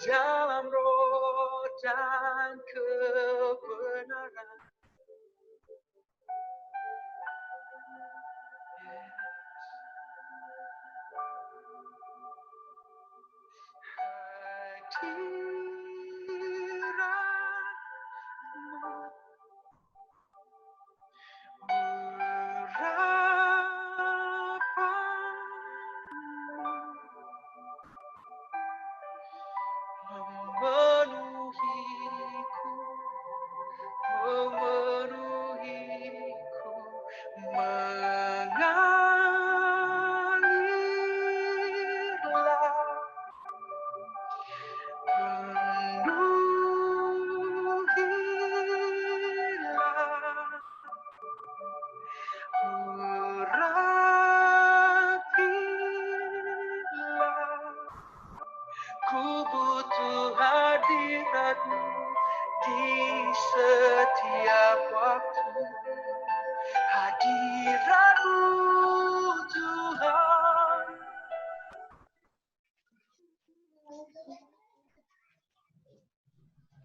dalam roh dan kebenaran. Memenuhiku, mengalirlah, penuhilah, urapilah. Ku butuh hadirat-Mu di setiap waktu. Hadirat-Mu Tuhan.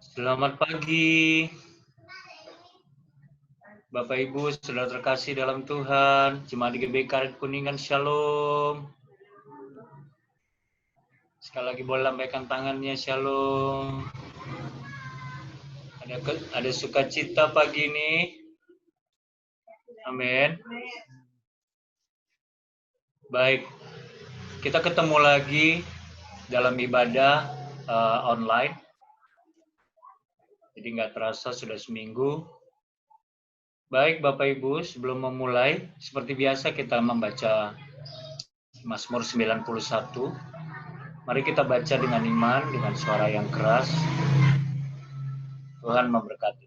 Selamat pagi, Bapak Ibu, saudara terkasih dalam Tuhan, Jemaat GBK Kuningan, Shalom. Sekali lagi boleh lambaikan tangannya, Shalom. Ada sukacita pagi ini. Amin. Baik, kita ketemu lagi dalam ibadah online. Jadi nggak terasa sudah seminggu. Baik Bapak Ibu, sebelum memulai, seperti biasa kita membaca Mazmur 91. Mari kita baca dengan iman, dengan suara yang keras. Tuhan memberkati.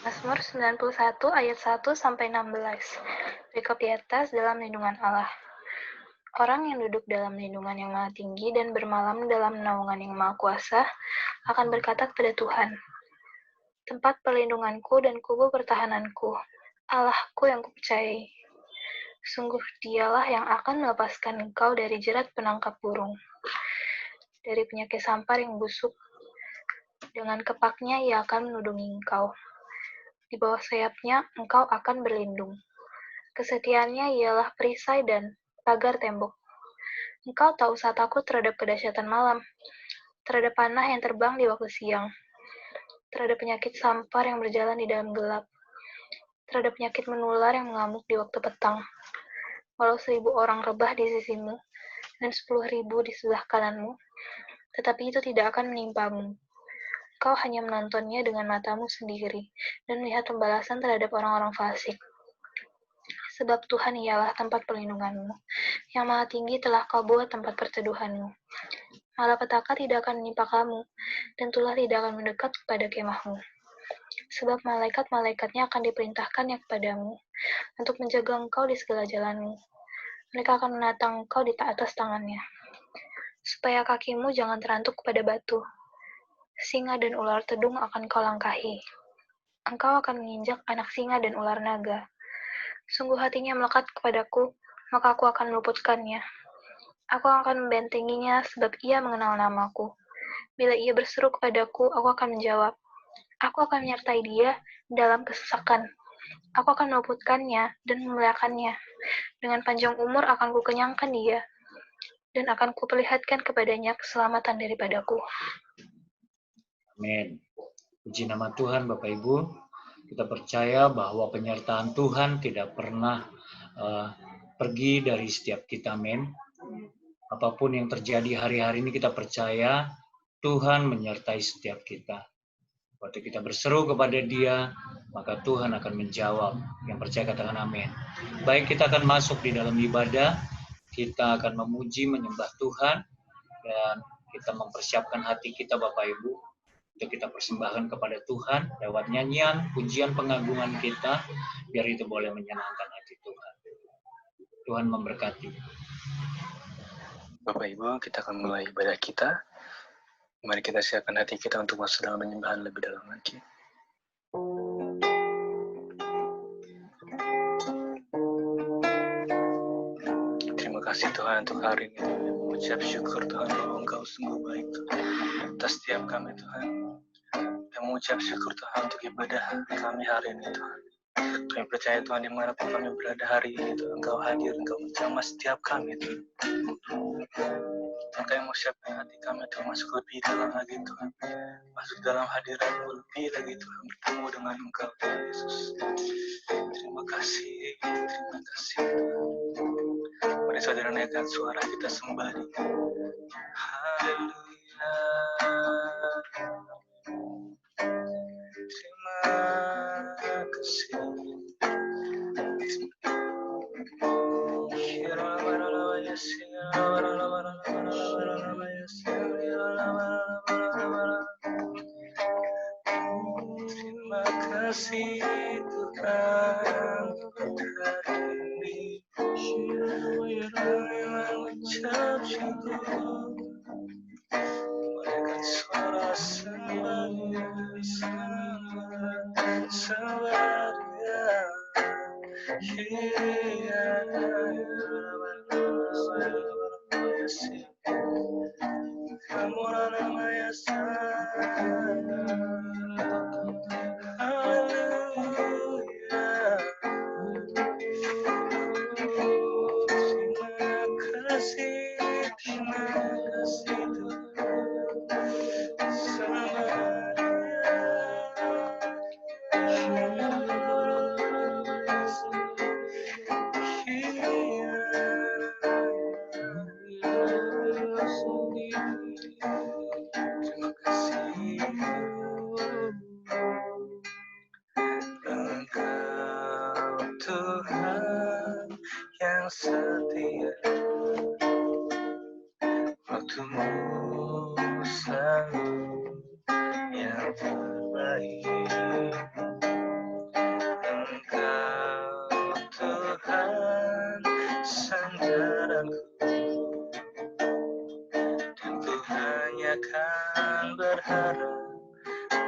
Mazmur 91 ayat 1 sampai 16. Rekap di atas dalam lindungan Allah. Orang yang duduk dalam lindungan yang maha tinggi dan bermalam dalam naungan yang maha kuasa akan berkata kepada Tuhan, tempat perlindunganku dan kubu pertahananku, Allahku yang kupercayai. Sungguh dialah yang akan melepaskan engkau dari jerat penangkap burung, dari penyakit sampar yang busuk. Dengan kepaknya ia akan menudungi engkau. Di bawah sayapnya engkau akan berlindung. Kesetiaannya ialah perisai dan pagar tembok. Engkau tak usah takut terhadap kedahsyatan malam, terhadap panah yang terbang di waktu siang, terhadap penyakit sampar yang berjalan di dalam gelap, terhadap penyakit menular yang mengamuk di waktu petang. Walau 1000 orang rebah di sisimu dan 10.000 di sebelah kananmu, tetapi itu tidak akan menimpamu. Kau hanya menontonnya dengan matamu sendiri dan melihat pembalasan terhadap orang-orang fasik. Sebab Tuhan ialah tempat perlindunganmu, yang maha tinggi telah kau buat tempat perteduhanmu. Malapetaka tidak akan menimpa kamu, dan tulah tidak akan mendekat kepada kemahmu. Sebab malaikat-malaikatnya akan diperintahkannya kepadamu, untuk menjaga engkau di segala jalanmu. Mereka akan menatang engkau di atas tangannya, supaya kakimu jangan terantuk kepada batu. Singa dan ular tedung akan kau langkahi. Engkau akan menginjak anak singa dan ular naga. Sungguh hatinya melekat kepadaku, maka aku akan meluputkannya. Aku akan membentenginya sebab ia mengenal namaku. Bila ia berseru kepadaku, aku akan menjawab. Aku akan menyertai dia dalam kesesakan. Aku akan meluputkannya dan memuliakannya. Dengan panjang umur akan kukenyangkan dia, dan akan kuperlihatkan kepadanya keselamatan daripadaku. Amin. Puji nama Tuhan Bapak Ibu, kita percaya bahwa penyertaan Tuhan tidak pernah pergi dari setiap kita, amin. Apapun yang terjadi hari-hari ini kita percaya Tuhan menyertai setiap kita. Waktu kita berseru kepada Dia, maka Tuhan akan menjawab. Yang percaya katakan amin. Baik, kita akan masuk di dalam ibadah, kita akan memuji, menyembah Tuhan, dan kita mempersiapkan hati kita Bapak Ibu, untuk kita persembahkan kepada Tuhan, lewat nyanyian, pujian, pengagungan kita, biar itu boleh menyenangkan hati Tuhan. Tuhan memberkati. Bapak Ibu, kita akan mulai ibadah kita. Mari kita siapkan hati kita untuk masuk dalam penyembahan lebih dalam lagi. Terima kasih Tuhan untuk hari ini. Mengucap syukur Tuhan bahwa Engkau sungguh baik Tuhan atas setiap kami Tuhan. Dan mengucap syukur Tuhan untuk ibadah kami hari ini Tuhan. Kami percaya Tuhan dimanapun kami berada hari ini Tuhan, Engkau hadir, Engkau menjamah setiap kami Tuhan. Tuhan, kami mau siapkan hati kami Tuhan masuk lebih dalam lagi Tuhan. Masuk dalam hadirat-Mu lebih lagi Tuhan, bertemu dengan Engkau Tuhan Yesus. Terima kasih Tuhan. Mari saudara naikkan suara kita sembah. Haleluya. Terima kasih. Terima kasih Tuhan untuk hari ini. Mengucap syukur, memberikan suara sembah dia. Kamu namanya haleluya. Terima kasih Engkau Tuhan yang setia, waktumu selalu yang terbaik. Engkau Tuhan sandaranku, dan ku hanya kan berharap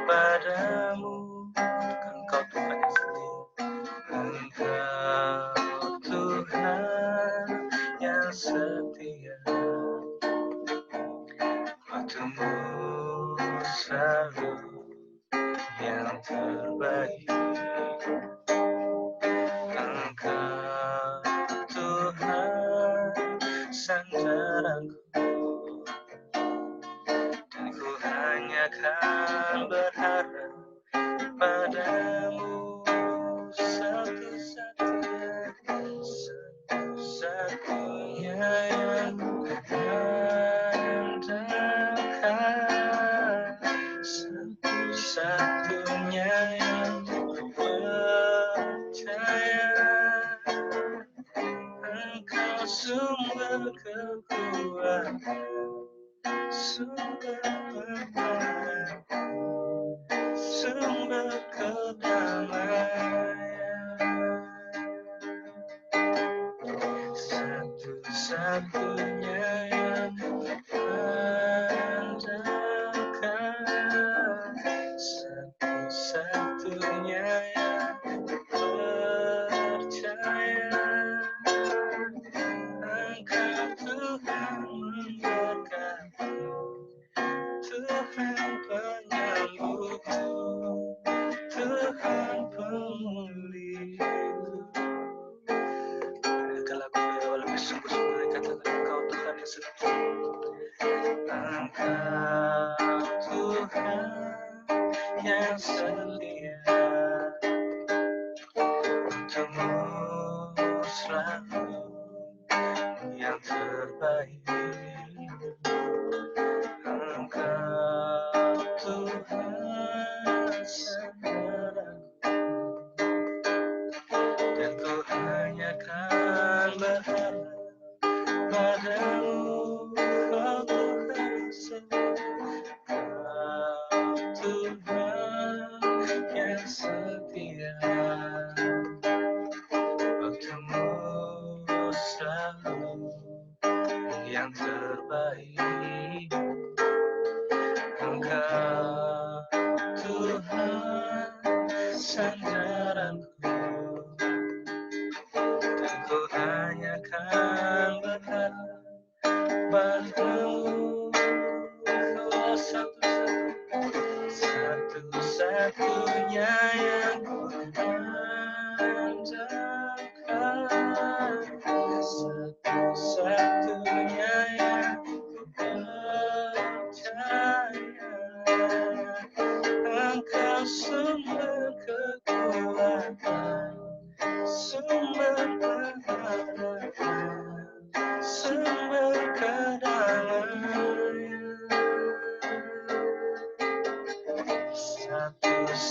padamu. Engkau Tuhan yang setia, Engkau Tuhan yang setia, waktumu selalu yang terbaik. Engkau Tuhan sandaranku, dan ku hanya kan berharap padamu. Satu-satunya yang ku andalkan, satu-satunya yang ku percaya. Engkau sumber kekuatan, sumber pertolongan, sumber kedamaian. Satu-satunya yang ku andalkan, satu-satunya yang ku percaya. Engkau Tuhan memberkati, yang setia untukmu selalu yang terbaik. Engkau Tuhan saudaraku, dan ku hanya kan berharap padamu, kau Tuhan Tuhan yang setia, waktumu selalu yang terbaik. Engkau Tuhan sandaranku, dan ku hanya kan berharap padamu, kau satu-satunya yang ku andalkan, satu-satunya yang ku percaya. Engkau sumber kekuatan, sumber pengharapan, sumber kedamaian.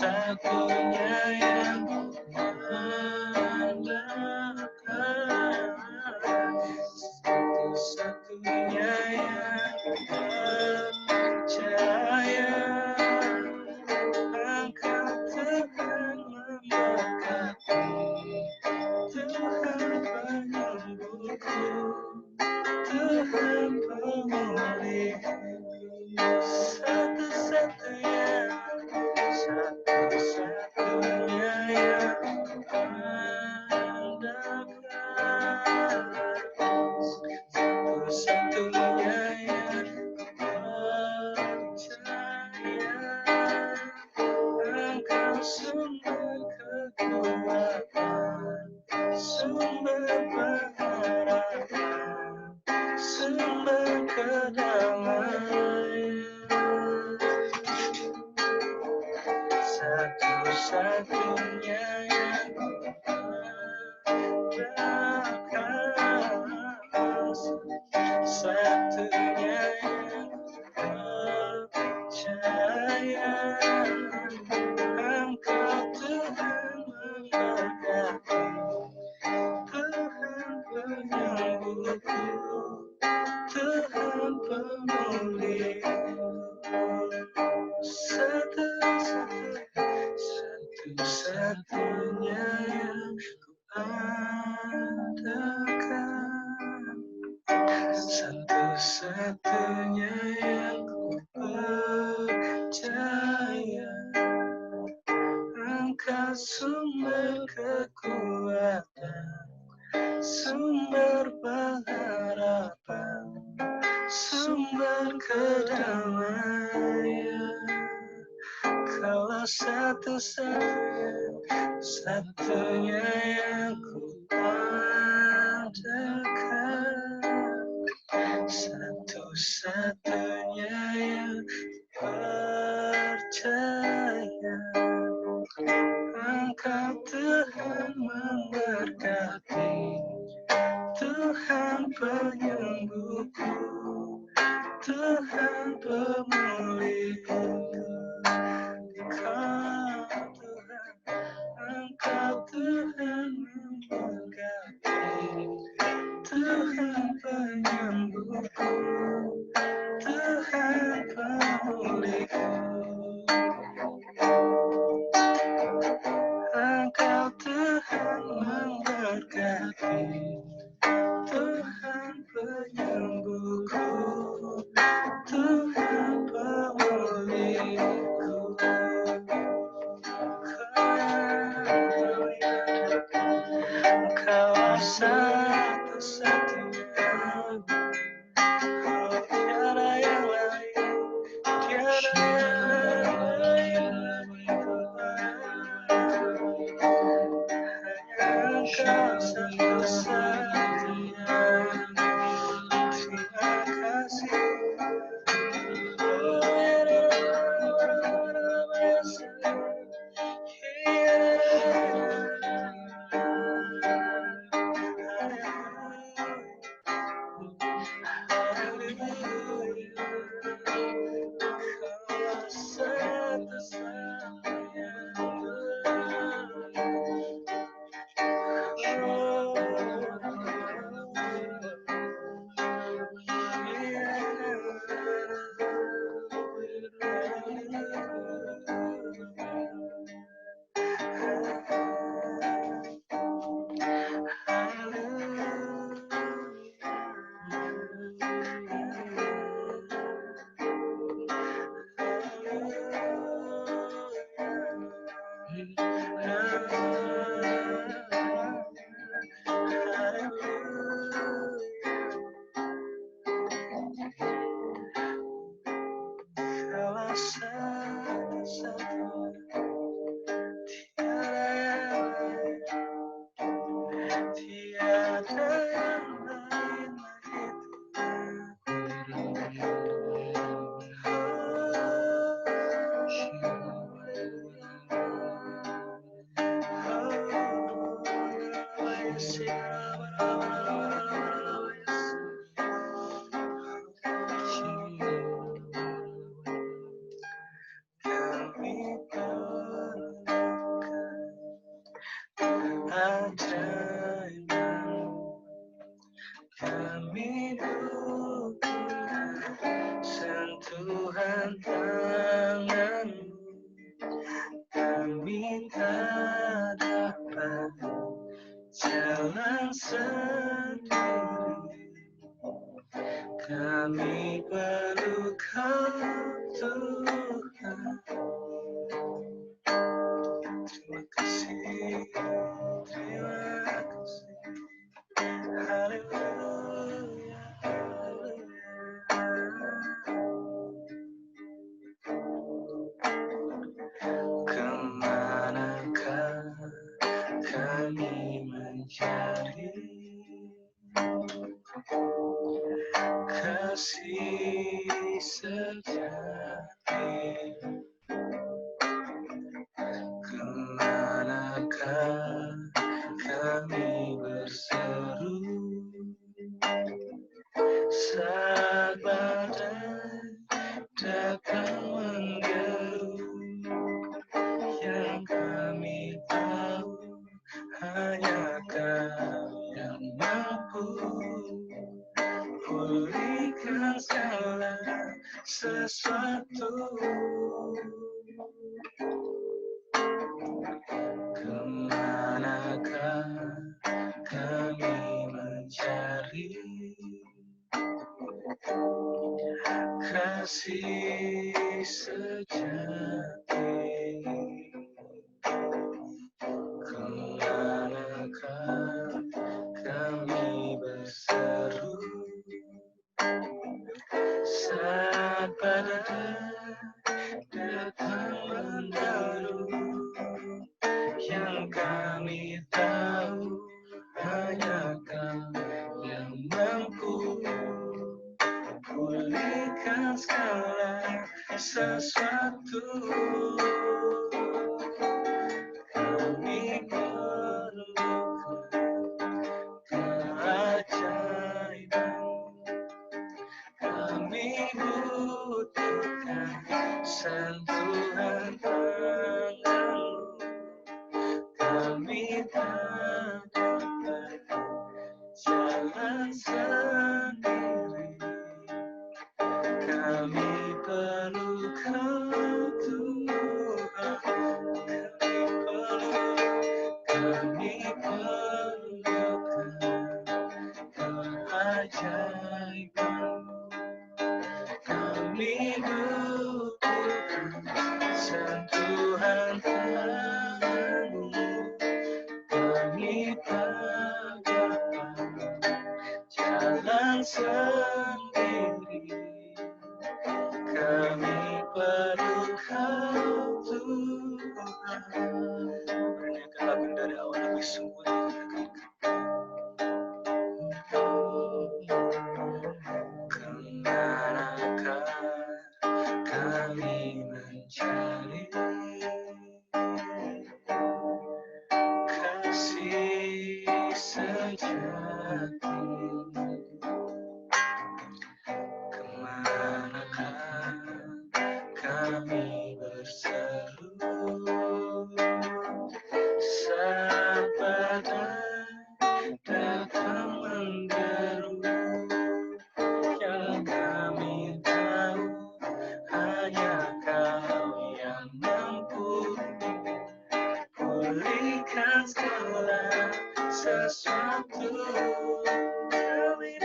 Satu-satunya yang mengandalkan, satu-satunya yang percaya. Engkau Tuhan memberkati, Tuhan penyembuhku, Tuhan pemulihku. Satu-satunya yang ku andalkan, satu-satunya yang ku percaya. Engkau sumber kekuatan, sumber pengharapan, sumber kedamaian. Satu-satunya yang ku andalkan, satunya yang ku percaya. Engkau Tuhan memberkati, Tuhan penyembuhku, Tuhan pemulihku. Satu-satunya yang ku andalkan, satu-satunya yang ku percaya. Engkau sumber kekuatan, sumber pengharapan, sumber kedamaian. Kaulah satu-satunya yang ku andalkan, satu-satunya yang percaya. Engkau Tuhan memberkati, Tuhan penyembuhku, Tuhan pemulihku. Engkau Tuhan memberkati, Tuhan penyembuhku, Tuhan pemulihku. Engkau Tuhan memberkati, Tuhan penyembuhku, Tuhan pemulihku. Engkau satu-satunya, tiada yang lain, tiada yang lain. Hanya Engkau satu-satunya. Terima kasih. Kami butuhkan sentuhan tanganmu. Kami tak dapat jalan sendiri. Kami perlu Kau, Tuhan. Terima kasih, terima kasih. Haleluya, kemanakah kami mencari kasih sejati? Kemanakah kami berseru saat badai datang menggeru? Yang kami tahu hanya Kau yang mampu pulihkan segala sesuatu. Kemanakah kami mencari kasih sejati? Kemanakah kami berseru saat badai datang menderu? Yang kami tahu hanya Kau yang mampu pulihkan segala sesuatu. Kami perlukan keajaiban. Kami butuhkan sentuhan tangan-Mu. Kami tak dapat jalan sendiri. Kami perlu Kau, Tuhan. Kami perlukan keajaiban. Kami butuhkan sentuhan tangan-Mu. Kami tak dapat jalan sendiri. Kami perlu Kau, Tuhan. Bernyanyikan lagu dari awal lebih sempurna. Kemanakah kami mencari kasih sejati? Kemanakah kami berseru saat badai datang menggeru? Yang kami tahu hanya Kau yang mampu pulihkan segala sesuatu. Kami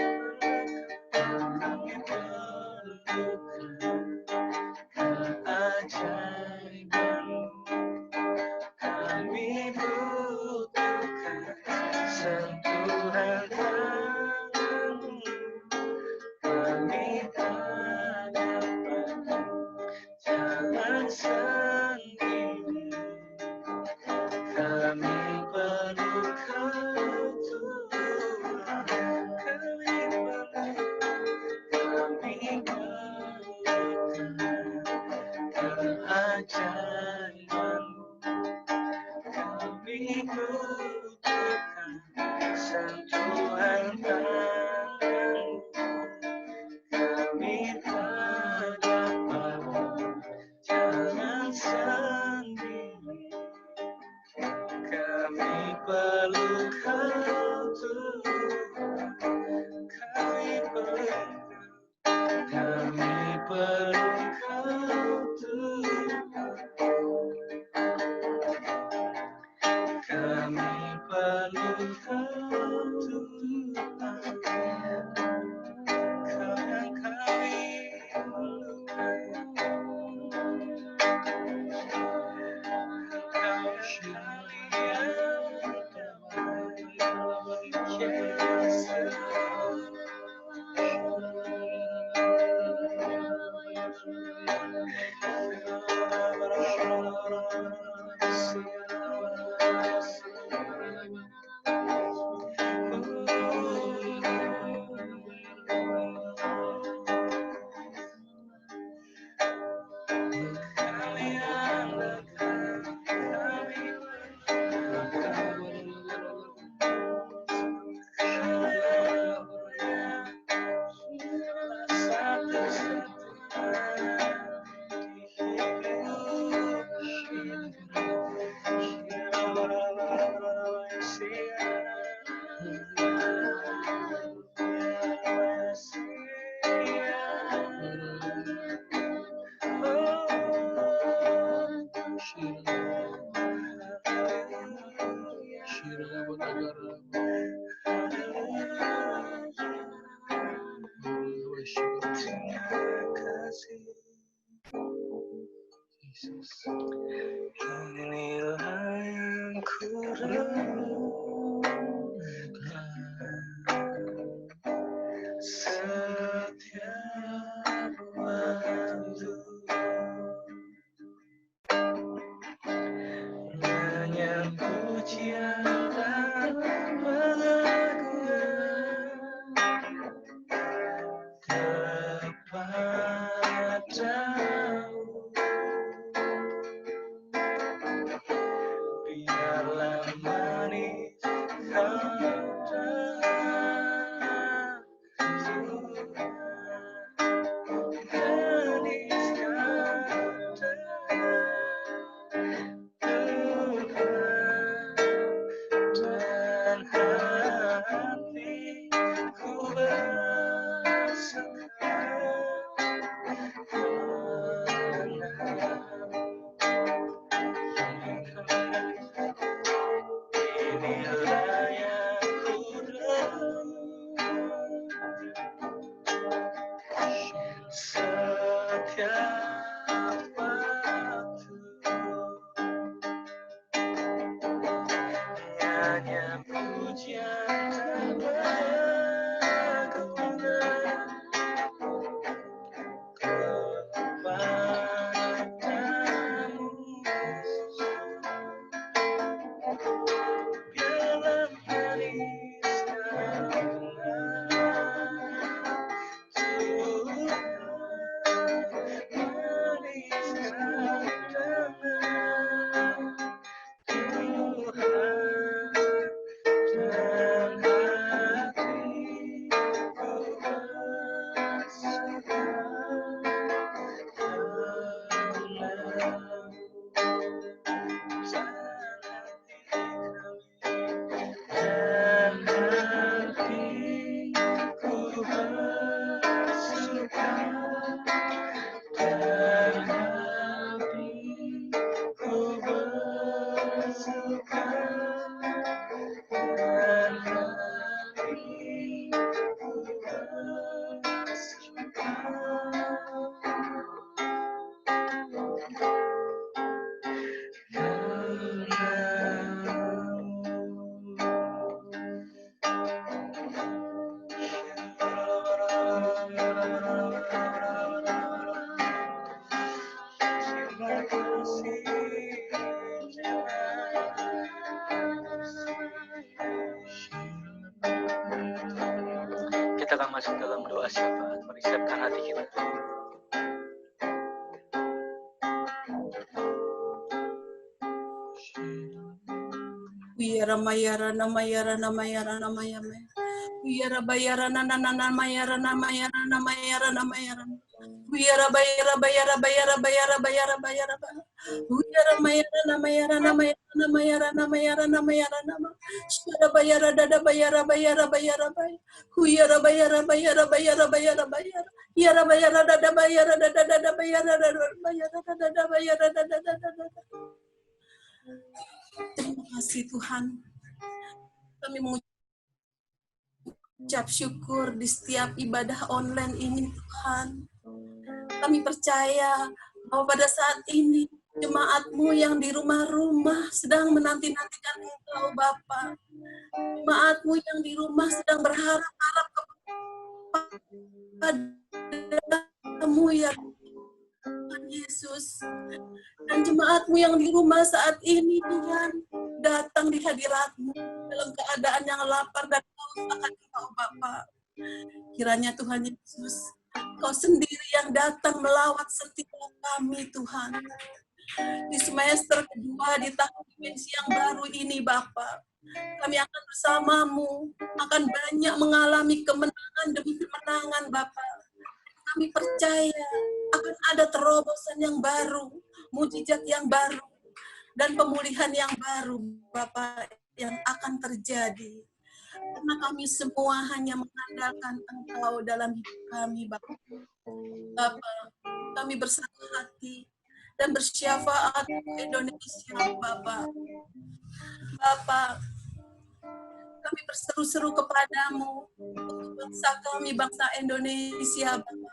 perlukan keajaiban-Mu. Kami butuhkan sentuhan tangan-Mu. Kami tak dapat jalan sendiri. Kami perlu Kau, Tuhan. perlu Kau Tuhan, kami perlu Kau Tuhan, kami perlu Kau Tuhan, Kau yang kami perlukan, Kau yang Yesus. Inilah yang ku rindukan, setiap waktu hanya pujian dan pengakuan kepadamu. Biarlah manis kata Tuhan, manis kata Tuhan, dan hatiku bersuka inilah yang ku rindukan, setiap waktu hanya pujian dan pengakuan kepadamu. Biarlah manis kata Tuhan, manis kata Tuhan, dan hatiku bersuka Kita akan masuk dalam doa syafaat, mari siapkan hati kita. Wiyara mayara namayara namayara namayame. Wiyara bayara nanana mayara namayara namayara namayara. Wiyara bayara bayara bayara bayara bayara bayara. Uyara mayara namayara namayara namayara namayara namayara nama. Shara bayara dada bayara bayara bayara bay. Uyara bayara bayara bayara bayara bayara. Yara bayara dada bayara dada dada bayara dada bayara dada bayara dada dada dada. Terima kasih Tuhan. Kami mengucap syukur di setiap ibadah online ini Tuhan. Kami percaya bahwa pada saat ini jemaat-Mu yang di rumah-rumah sedang menanti-nantikan Engkau Bapa. Jemaat-Mu yang di rumah sedang berharap-harap kepada-Mu ya Tuhan Yesus. Dan jemaat-Mu yang di rumah saat ini Tuhan datang di hadirat-Mu dalam keadaan yang lapar dan haus akan Engkau Bapa. Kiranya Tuhan Yesus, Kau sendiri yang datang melawat setiap kami Tuhan. Di semester kedua di tahun dimensi yang baru ini Bapa, kami akan bersamamu, akan banyak mengalami kemenangan demi kemenangan Bapa. Kami percaya akan ada terobosan yang baru, mujizat yang baru, dan pemulihan yang baru Bapa yang akan terjadi. Karena kami semua hanya mengandalkan Engkau dalam hidup kami, Bapa. Bapa, kami bersatu hati dan bersyafaat Indonesia, Bapa. Bapa, kami berseru-seru kepadamu untuk bangsa kami, bangsa Indonesia, Bapa.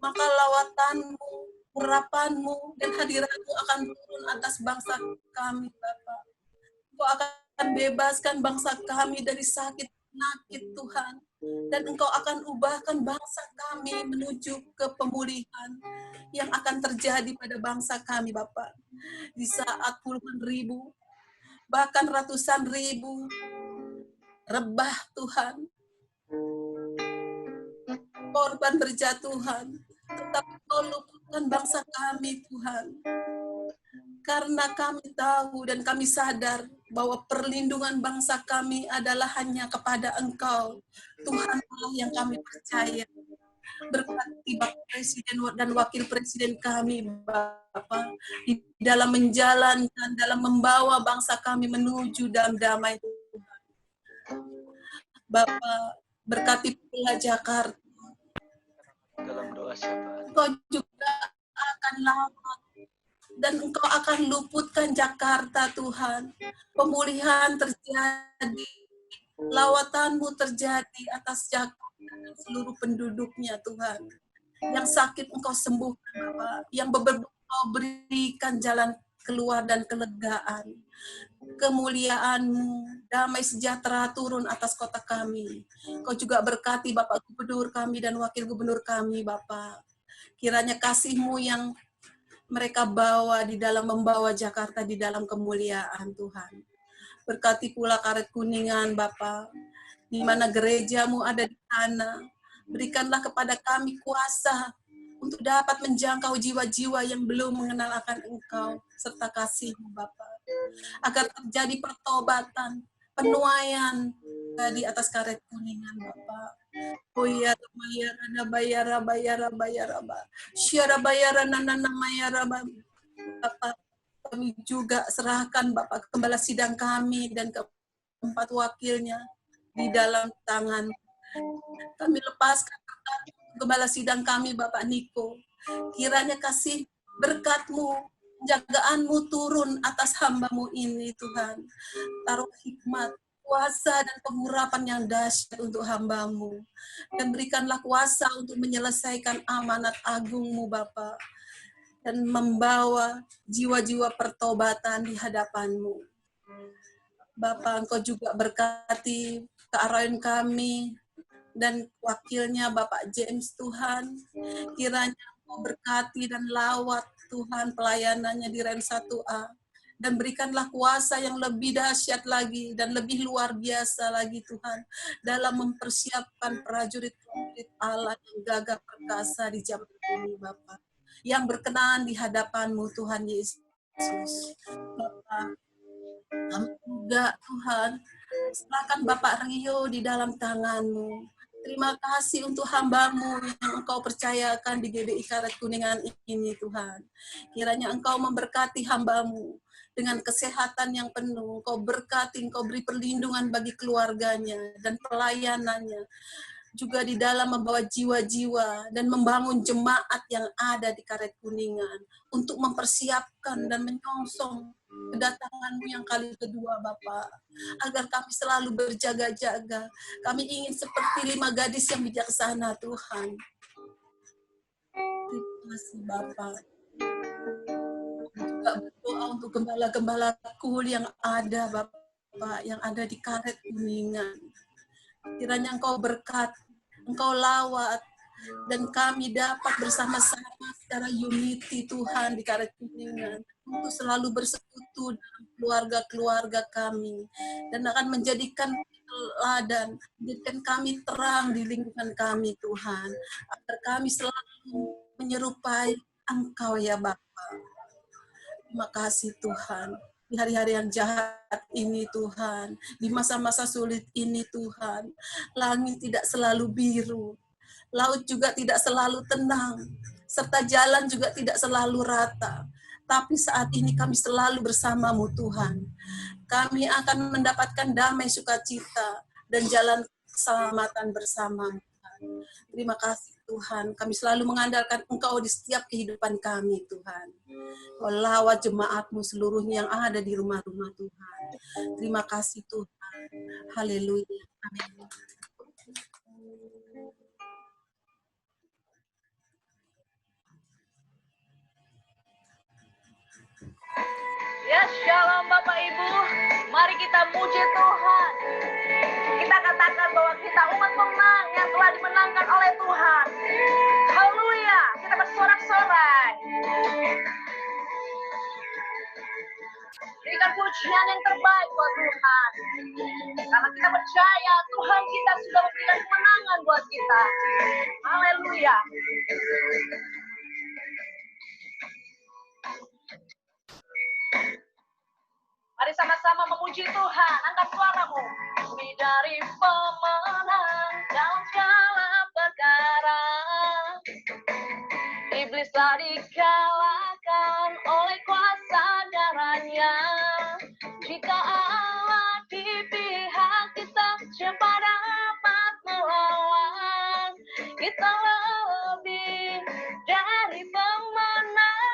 Maka lawatanmu, urapanmu, dan hadiratmu akan turun atas bangsa kami, Bapa. Engkau akan bebaskan bangsa kami dari sakit penyakit Tuhan. Dan Engkau akan ubahkan bangsa kami menuju ke pemulihan yang akan terjadi pada bangsa kami, Bapak. Di saat puluhan ribu, bahkan ratusan ribu, rebah Tuhan, korban berjatuhan, tetapi Kau luputkan bangsa kami, Tuhan. Karena kami tahu dan kami sadar bahwa perlindungan bangsa kami adalah hanya kepada Engkau, Tuhan Allah yang kami percaya. Berkati Bapak Presiden dan Wakil Presiden kami, Bapak, di dalam menjalankan, dalam membawa bangsa kami menuju dalam damai Tuhan. Bapak, berkati pula Jakarta. Dalam doa siapa? Engkau juga akan lawat dan Engkau akan luputkan Jakarta, Tuhan. Pemulihan terjadi, lawatanmu terjadi atas Jakarta dan seluruh penduduknya, Tuhan. Yang sakit Engkau sembuhkan, Bapak. Yang beberapa Engkau berikan jalan keluar dan kelegaan. Kemuliaan-Mu, damai sejahtera turun atas kota kami. Engkau juga berkati Bapak Gubernur kami dan Wakil Gubernur kami, Bapak. Kiranya kasih-Mu yang mereka bawa di dalam membawa Jakarta di dalam kemuliaan Tuhan. Berkati pula Karet Kuningan, Bapa, di mana gereja-Mu ada di sana. Berikanlah kepada kami kuasa untuk dapat menjangkau jiwa-jiwa yang belum mengenal akan Engkau, serta kasih-Mu, Bapa. Agar terjadi pertobatan, penuaian di atas Karet Kuningan, Bapa. Oh ya, bayara Syara bayara nana mayara Bapak, kami juga serahkan Bapak Gembala Sidang kami dan keempat wakilnya di dalam tangan. Kami lepaskan Gembala Sidang kami Bapak Niko. Kiranya kasih berkat-Mu, penjagaanmu turun atas hamba-Mu ini Tuhan. Taruh hikmat, kuasa dan pengurapan yang dahsyat untuk hamba-Mu. Dan berikanlah kuasa untuk menyelesaikan amanat agung-Mu Bapa. Dan membawa jiwa-jiwa pertobatan di hadapan-Mu. Bapa, Engkau juga berkati kearahan kami dan wakilnya Bapak James Tuhan. Kiranya Engkau berkati dan lawat Tuhan pelayanannya di Ren 1A. Dan berikanlah kuasa yang lebih dahsyat lagi dan lebih luar biasa lagi Tuhan dalam mempersiapkan prajurit-prajurit Allah yang gagah perkasa di zaman ini Bapak, yang berkenan di hadapan-Mu Tuhan Yesus. Bapak, kami juga Tuhan serahkan Bapak Rio di dalam tangan-Mu. Terima kasih untuk hamba-Mu yang Engkau percayakan di GBI Karet Kuningan ini, Tuhan. Kiranya Engkau memberkati hamba-Mu dengan kesehatan yang penuh. Engkau berkati, Engkau beri perlindungan bagi keluarganya dan pelayanannya. Juga di dalam membawa jiwa-jiwa dan membangun jemaat yang ada di Karet Kuningan untuk mempersiapkan dan menyongsong kedatangan-Mu yang kali kedua, Bapak. Agar kami selalu berjaga-jaga. Kami ingin seperti 5 gadis yang bijaksana, Tuhan. Terima kasih, Bapak. Juga berdoa untuk gembala-gembala kul yang ada, Bapak, yang ada di Karet Kuningan. Kiranya Engkau berkat, Engkau lawat, dan kami dapat bersama-sama secara unity, Tuhan, di Karet Kuningan, untuk selalu bersekutu dalam keluarga-keluarga kami, dan akan menjadikan teladan, menjadikan kami terang di lingkungan kami, Tuhan, agar kami selalu menyerupai Engkau, ya Bapa. Terima kasih, Tuhan. Di hari-hari yang jahat ini, Tuhan, di masa-masa sulit ini, Tuhan, langit tidak selalu biru, laut juga tidak selalu tenang, serta jalan juga tidak selalu rata. Tapi saat ini kami selalu bersama-Mu, Tuhan. Kami akan mendapatkan damai sukacita dan jalan keselamatan bersama-Mu. Terima kasih, Tuhan. Kami selalu mengandalkan Engkau di setiap kehidupan kami, Tuhan. Kau lawat jemaat-Mu seluruhnya yang ada di rumah-rumah, Tuhan. Terima kasih, Tuhan. Haleluya. Amin. Ya, shalom Bapak Ibu. Mari kita puji Tuhan. Kita katakan bahwa kita umat pemenang yang telah dimenangkan oleh Tuhan. Haleluya. Kita bersorak-sorai. Berikan pujian yang terbaik buat Tuhan. Karena kita percaya Tuhan kita sudah memberikan kemenangan buat kita. Haleluya. Mari sama-sama memuji Tuhan. Angkat suaramu. Lebih dari pemenang dalam segala perkara. Iblis telah dikalahkan oleh kuasa darahnya. Jika Allah di pihak kita, siapa dapat melawan? Kita lebih dari pemenang.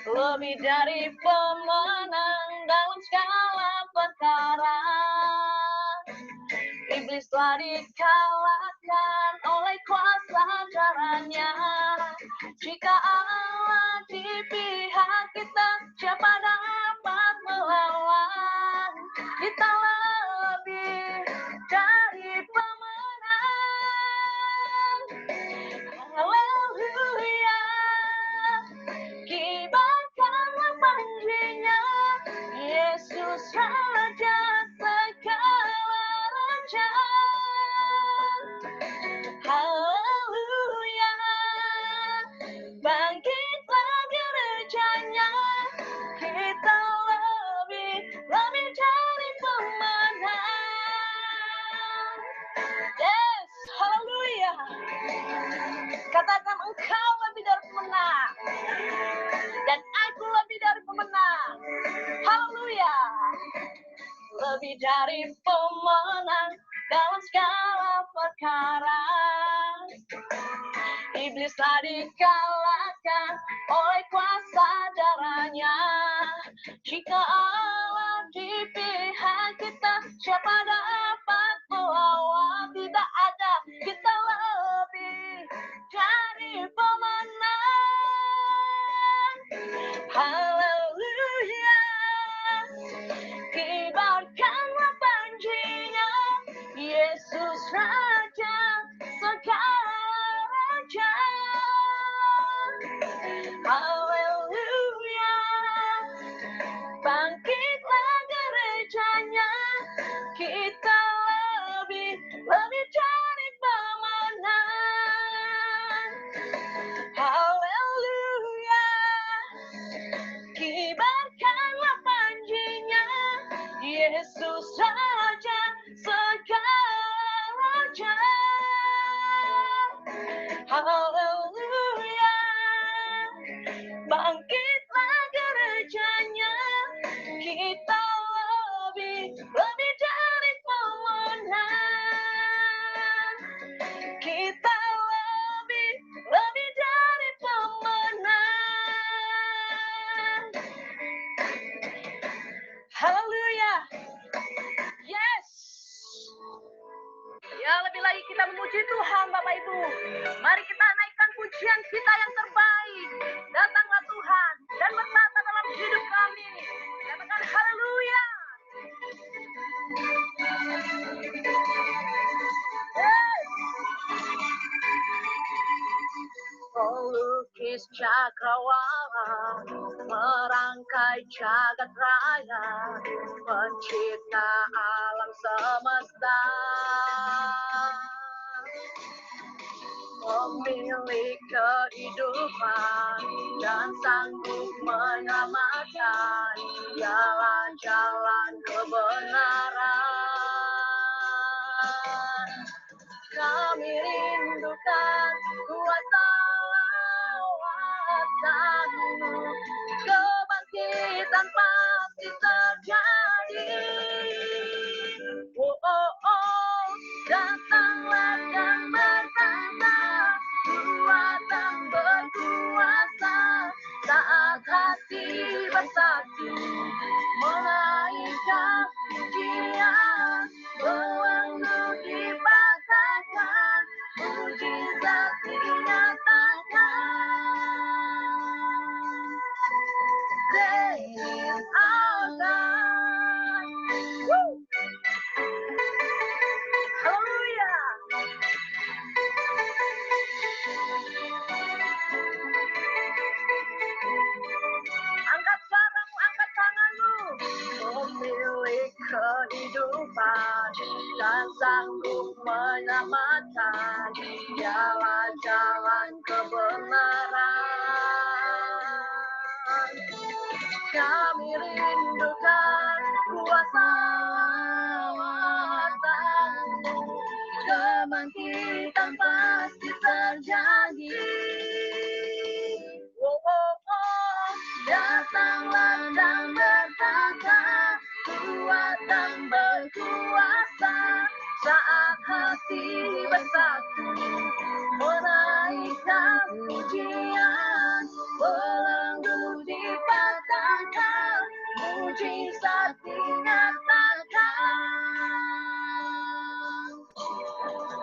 Lebih dari pemenang dalam segala perkara. Iblis telah dikalahkan oleh kuasa darahnya. Jika Allah di pihak kita, siapa dapat melawan? Kita lebih dari pemenang. Haleluya. Kibarkanlah panjinya, Yesus Raja segala raja. Haleluya. Bangkitlah gerejanya, kita lebih dari pemenang. Yes, haleluya. Katakan engkau lebih dari pemenang. Dan aku lebih dari pemenang. Haleluya. Lebih dari pemenang dalam segala perkara. Iblis telah dikalahkan oleh kuasa darahnya. Jika Allah di pihak kita, siapa dapat melawan? Tidak ada, kita lebih dari pemenang. Haleluya. Kibarkanlah panjinya, Yesus Raja segala raja. Haleluya. Bangkit Bangkitlah gerejanya, kita lebih dari pemenang. Kita lebih dari pemenang. Haleluya. Yes. Ya, lebih lagi kita memuji Tuhan, Bapak Ibu. Mari kita naikkan pujian kita yang terbaik. Datanglah Tuhan dan bertata dalam hidup kami. Katakan haleluya. Pelukis cakrawala, merangkai jagat raya, pencipta alam semesta, pemilik kehidupan dan sanggup menyelamatkan, jalan-jalan kebenaran. Kami rindukan kuasa-Mu, kebangkitan pasti terjadi. Oh, oh, oh, datanglah dan bertata, kuat dan berkuasa, saat hati bersatu, menaikkan pujian, belenggu dipatahkan, mujizat dinyatakan. Great is our God. Woo! Hallelujah. Angkat suaramu, angkat tanganmu. Pemilik kehidupan dan sanggup menyelamatkan, jalan-jalan kebenaran. Kami rindukan kuasa-Mu, kebangkitan pasti terjadi. Oh, oh, oh, datanglah dan bertata, kuat dan berkuasa, saat hati bersatu, menaikkan pujian, belenggu dipatahkan, mujizat dinyatakan.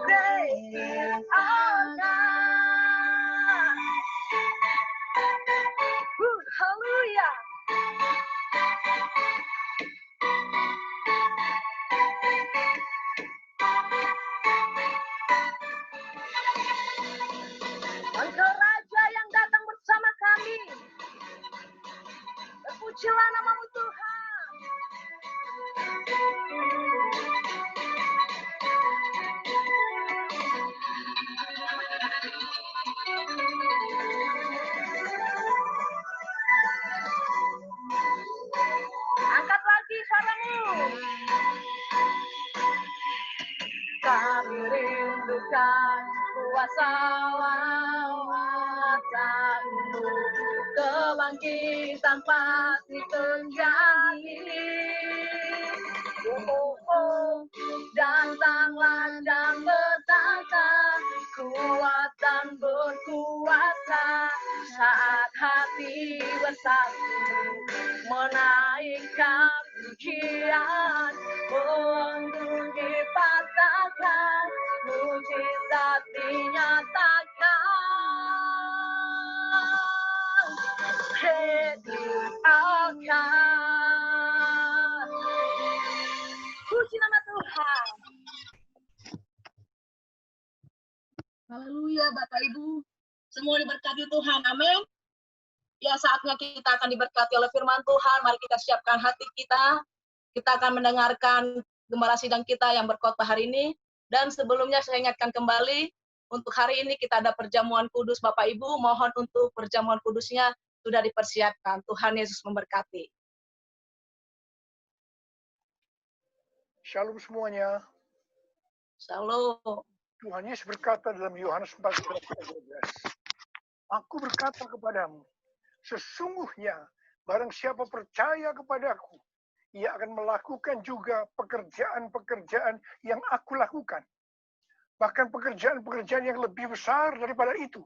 Great is our God. Hallelujah. Engkau Raja yang datang bersama kami. Terpujilah nama-Mu Tuhan. Angkat lagi suaramu. Kami rindukan kuasa-Mu, kebangkitan pasti terjadi. Oh, oh, oh, datanglah dan bertata, kuat dan berkuasa, saat hati bersatu, menaikkan pujian, belenggu dipatahkan, mujizat dinyatakan. Great is our God. Puji nama Tuhan. Haleluya, Bapak Ibu. Semua diberkati Tuhan. Amin. Ya, saatnya kita akan diberkati oleh firman Tuhan. Mari kita siapkan hati kita. Kita akan mendengarkan gembala sidang kita yang berkhotbah hari ini. Dan sebelumnya saya ingatkan kembali, untuk hari ini kita ada perjamuan kudus Bapak Ibu. Mohon untuk perjamuan kudusnya sudah dipersiapkan. Tuhan Yesus memberkati. Shalom semuanya. Shalom. Tuhan Yesus berkata dalam Yohanes 14:12, Aku berkata kepadamu, Sesungguhnya, barang siapa percaya kepadaku, ia akan melakukan juga pekerjaan-pekerjaan yang aku lakukan. Bahkan pekerjaan-pekerjaan yang lebih besar daripada itu.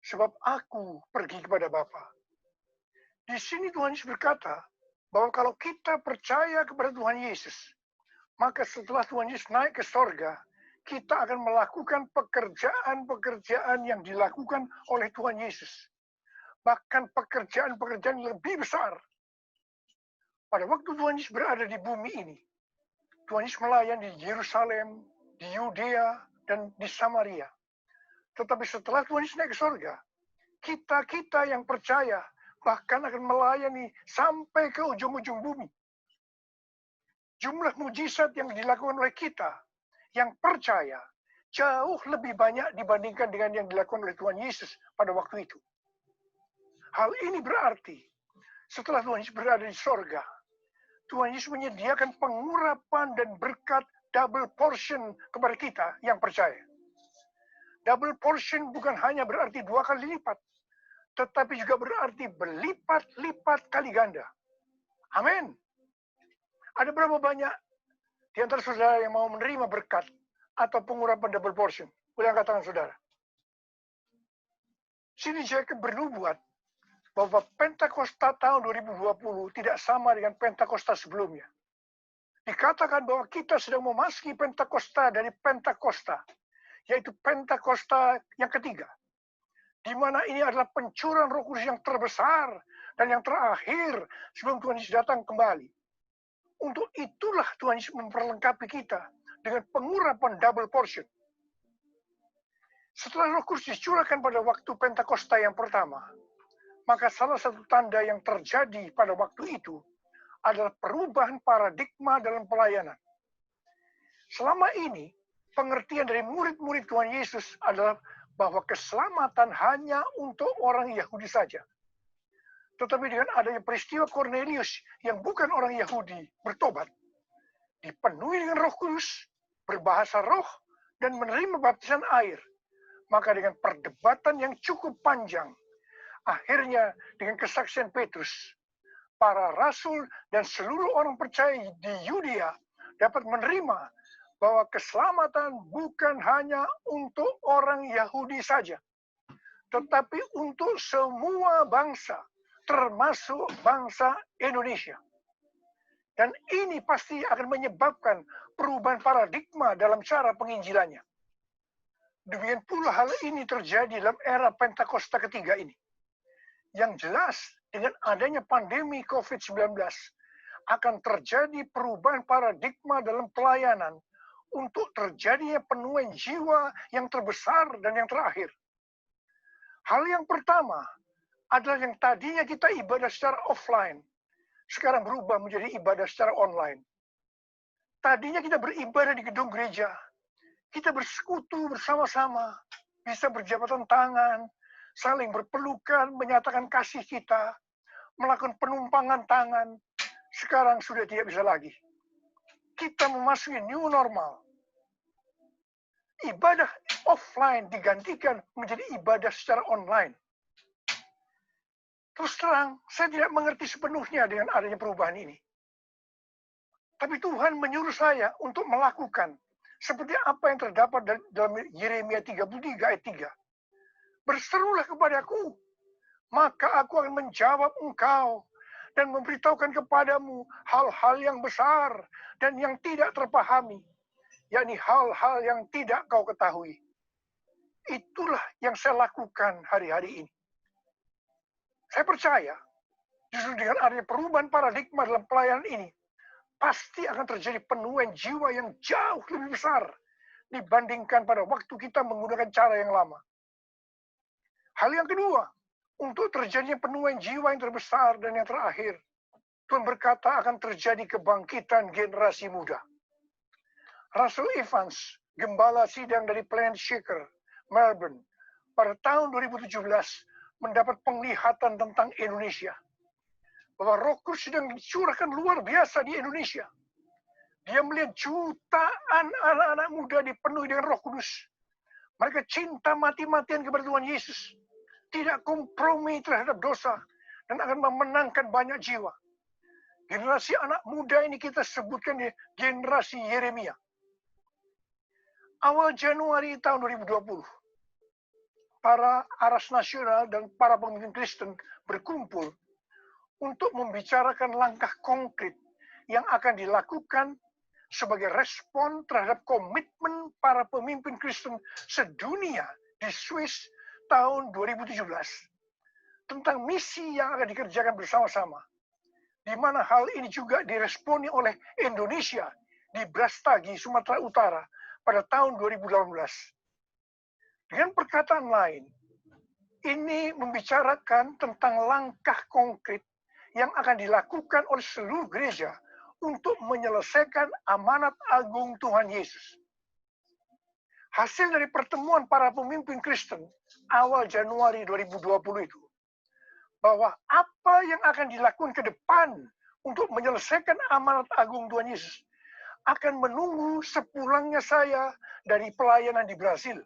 Sebab aku pergi kepada Bapa. Di sini Tuhan Yesus berkata, bahwa kalau kita percaya kepada Tuhan Yesus, maka setelah Tuhan Yesus naik ke sorga, kita akan melakukan pekerjaan-pekerjaan yang dilakukan oleh Tuhan Yesus. Bahkan pekerjaan-pekerjaan yang lebih besar. Pada waktu Tuhan Yesus berada di bumi ini, Tuhan Yesus melayani di Yerusalem, di Yudea, dan di Samaria. Tetapi setelah Tuhan Yesus naik ke sorga, kita yang percaya bahkan akan melayani sampai ke ujung-ujung bumi. Jumlah mujizat yang dilakukan oleh kita yang percaya jauh lebih banyak dibandingkan dengan yang dilakukan oleh Tuhan Yesus pada waktu itu. Hal ini berarti setelah Tuhan Yesus berada di sorga, Tuhan Yesus menyediakan pengurapan dan berkat double portion kepada kita yang percaya. Double portion bukan hanya berarti 2 kali lipat, tetapi juga berarti berlipat-lipat kali ganda. Amin. Ada berapa banyak di antara saudara yang mau menerima berkat atau pengurapan double portion? Boleh angkat tangan saudara. Sini Jacob bernubuat bahwa Pentakosta tahun 2020 tidak sama dengan Pentakosta sebelumnya. Dikatakan bahwa kita sedang memasuki Pentakosta dari Pentakosta, yaitu Pentakosta yang ketiga, di mana ini adalah pencurahan Roh Kudus yang terbesar dan yang terakhir sebelum Tuhan Yesus datang kembali. Untuk itulah Tuhan Yesus memperlengkapi kita dengan pengurapan double portion. Setelah Roh Kudus dicurahkan pada waktu Pentakosta yang pertama, maka salah satu tanda yang terjadi pada waktu itu adalah perubahan paradigma dalam pelayanan. Selama ini, pengertian dari murid-murid Tuhan Yesus adalah bahwa keselamatan hanya untuk orang Yahudi saja. Tetapi dengan adanya peristiwa Cornelius yang bukan orang Yahudi bertobat, dipenuhi dengan Roh Kudus, berbahasa roh, dan menerima baptisan air, maka dengan perdebatan yang cukup panjang, akhirnya dengan kesaksian Petrus, para rasul dan seluruh orang percaya di Yudea dapat menerima bahwa keselamatan bukan hanya untuk orang Yahudi saja, tetapi untuk semua bangsa, termasuk bangsa Indonesia. Dan ini pasti akan menyebabkan perubahan paradigma dalam cara penginjilannya. Demikian pula hal ini terjadi dalam era Pentakosta ketiga ini. Yang jelas, dengan adanya pandemi COVID-19, akan terjadi perubahan paradigma dalam pelayanan untuk terjadinya penuaian jiwa yang terbesar dan yang terakhir. Hal yang pertama adalah yang tadinya kita ibadah secara offline, sekarang berubah menjadi ibadah secara online. Tadinya kita beribadah di gedung gereja, kita bersekutu bersama-sama, bisa berjabatan tangan, saling berpelukan, menyatakan kasih kita, melakukan penumpangan tangan. Sekarang sudah tidak bisa lagi. Kita memasuki new normal. Ibadah offline digantikan menjadi ibadah secara online. Terus terang, saya tidak mengerti sepenuhnya dengan adanya perubahan ini. Tapi Tuhan menyuruh saya untuk melakukan seperti apa yang terdapat dalam Yeremia 33 ayat 3. Berserulah kepadaku, maka aku akan menjawab engkau dan memberitahukan kepadamu hal-hal yang besar dan yang tidak terpahami, yakni hal-hal yang tidak kau ketahui. Itulah yang saya lakukan hari-hari ini. Saya percaya, justru dengan adanya perubahan paradigma dalam pelayanan ini, pasti akan terjadi penuaian jiwa yang jauh lebih besar dibandingkan pada waktu kita menggunakan cara yang lama. Hal yang kedua, untuk terjadinya penuaian jiwa yang terbesar dan yang terakhir, Tuhan berkata akan terjadi kebangkitan generasi muda. Russell Evans, gembala sidang dari Planet Shaker, Melbourne, pada tahun 2017 mendapat penglihatan tentang Indonesia. Bahwa Roh Kudus sedang dicurahkan luar biasa di Indonesia. Dia melihat jutaan anak-anak muda dipenuhi dengan Roh Kudus. Mereka cinta mati-matian kepada Tuhan Yesus. Tidak kompromi terhadap dosa. dan akan memenangkan banyak jiwa. Generasi anak muda ini kita sebutkan di generasi Yeremia. Awal Januari tahun 2020, para aras nasional dan para pemimpin Kristen berkumpul untuk membicarakan langkah konkret yang akan dilakukan sebagai respon terhadap komitmen para pemimpin Kristen sedunia di Swiss tahun 2017 tentang misi yang akan dikerjakan bersama-sama, di mana hal ini juga diresponi oleh Indonesia di Brastagi, Sumatera Utara pada tahun 2018. Dengan perkataan lain, ini membicarakan tentang langkah konkret yang akan dilakukan oleh seluruh gereja untuk menyelesaikan amanat agung Tuhan Yesus. Hasil dari pertemuan para pemimpin Kristen awal Januari 2020 itu, bahwa apa yang akan dilakukan ke depan untuk menyelesaikan amanat agung Tuhan Yesus akan menunggu sepulangnya saya dari pelayanan di Brasil.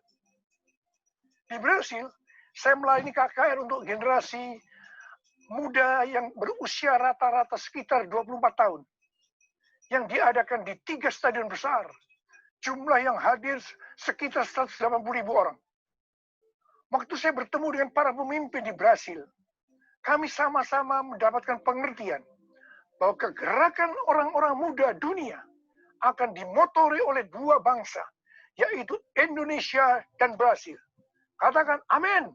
Di Brasil, saya melayani KKR untuk generasi muda yang berusia rata-rata sekitar 24 tahun. Yang diadakan di 3 stadion besar. Jumlah yang hadir sekitar 180.000 orang. Waktu saya bertemu dengan para pemimpin di Brasil, kami sama-sama mendapatkan pengertian bahwa kegerakan orang-orang muda dunia akan dimotori oleh 2 bangsa, yaitu Indonesia dan Brasil. Katakan amin.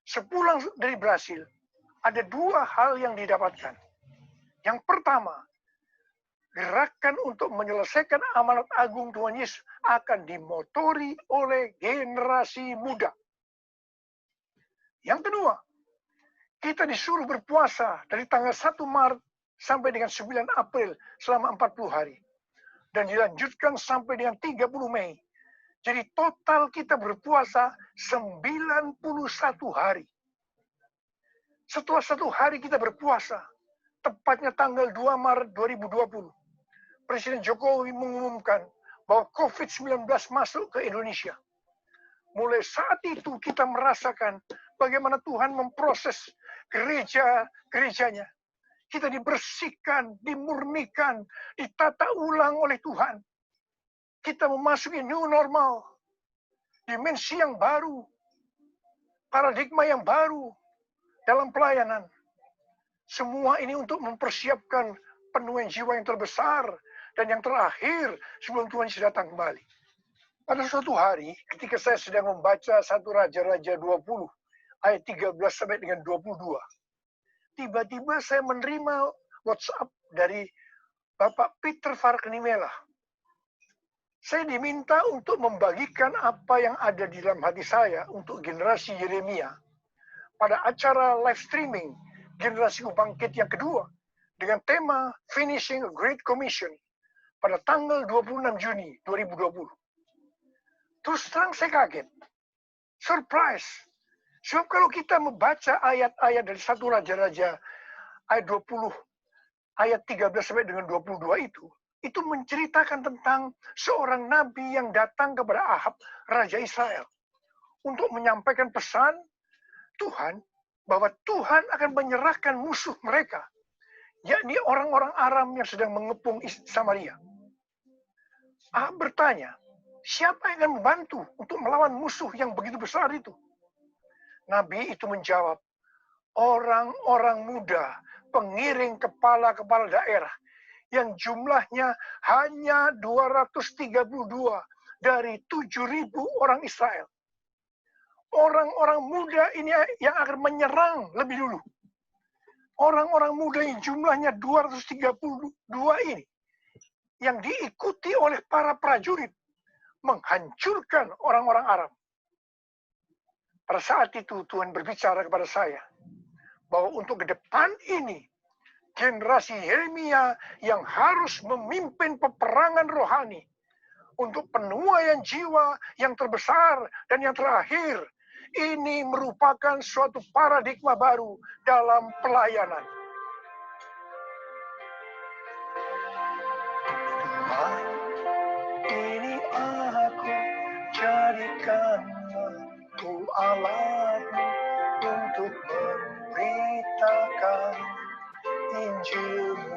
Sepulang dari Brasil, ada 2 hal yang didapatkan. Yang pertama, gerakan untuk menyelesaikan amanat agung Tuhan Yesus akan dimotori oleh generasi muda. Yang kedua, kita disuruh berpuasa dari tanggal 1 Maret sampai dengan 9 April selama 40 hari. Dan dilanjutkan sampai dengan 30 Mei. Jadi total kita berpuasa 91 hari. Setelah 1 hari kita berpuasa, tepatnya tanggal 2 Maret 2020, Presiden Jokowi mengumumkan bahwa COVID-19 masuk ke Indonesia. Mulai saat itu kita merasakan bagaimana Tuhan memproses gerejanya. Kita dibersihkan, dimurnikan, ditata ulang oleh Tuhan. Kita memasuki new normal, dimensi yang baru, paradigma yang baru dalam pelayanan. Semua ini untuk mempersiapkan penuaian jiwa yang terbesar dan yang terakhir sebelum Tuhan Yesus datang kembali. Pada suatu hari, ketika saya sedang membaca 1 Raja-Raja 20, ayat 13 sampai dengan 22, tiba-tiba saya menerima WhatsApp dari Bapak Peter Farkenimela. Saya diminta untuk membagikan apa yang ada di dalam hati saya untuk generasi Yeremia pada acara live streaming generasi bangkit yang kedua dengan tema Finishing a Great Commission pada tanggal 26 Juni 2020. Terus terang saya kaget. Surprise. Sebab kalau kita membaca ayat-ayat dari 1 Raja-Raja ayat 20, ayat 13 sampai dengan 22 itu menceritakan tentang seorang nabi yang datang kepada Ahab, Raja Israel, untuk menyampaikan pesan Tuhan bahwa Tuhan akan menyerahkan musuh mereka, yakni orang-orang Aram yang sedang mengepung Samaria. Ahab bertanya, siapa yang akan membantu untuk melawan musuh yang begitu besar itu? Nabi itu menjawab, orang-orang muda, pengiring kepala-kepala daerah, yang jumlahnya hanya 232 dari 7.000 orang Israel. Orang-orang muda ini yang akan menyerang lebih dulu. Orang-orang muda yang jumlahnya 232 ini, yang diikuti oleh para prajurit, menghancurkan orang-orang Aram. Pada saat itu Tuhan berbicara kepada saya, bahwa untuk ke depan ini, generasi Yeremia yang harus memimpin peperangan rohani untuk penuaian jiwa yang terbesar dan yang terakhir, ini merupakan suatu paradigma baru dalam pelayanan. Tuhan, ini aku jadikan aku alatmu untuk memberi memberitakan Injil-Mu.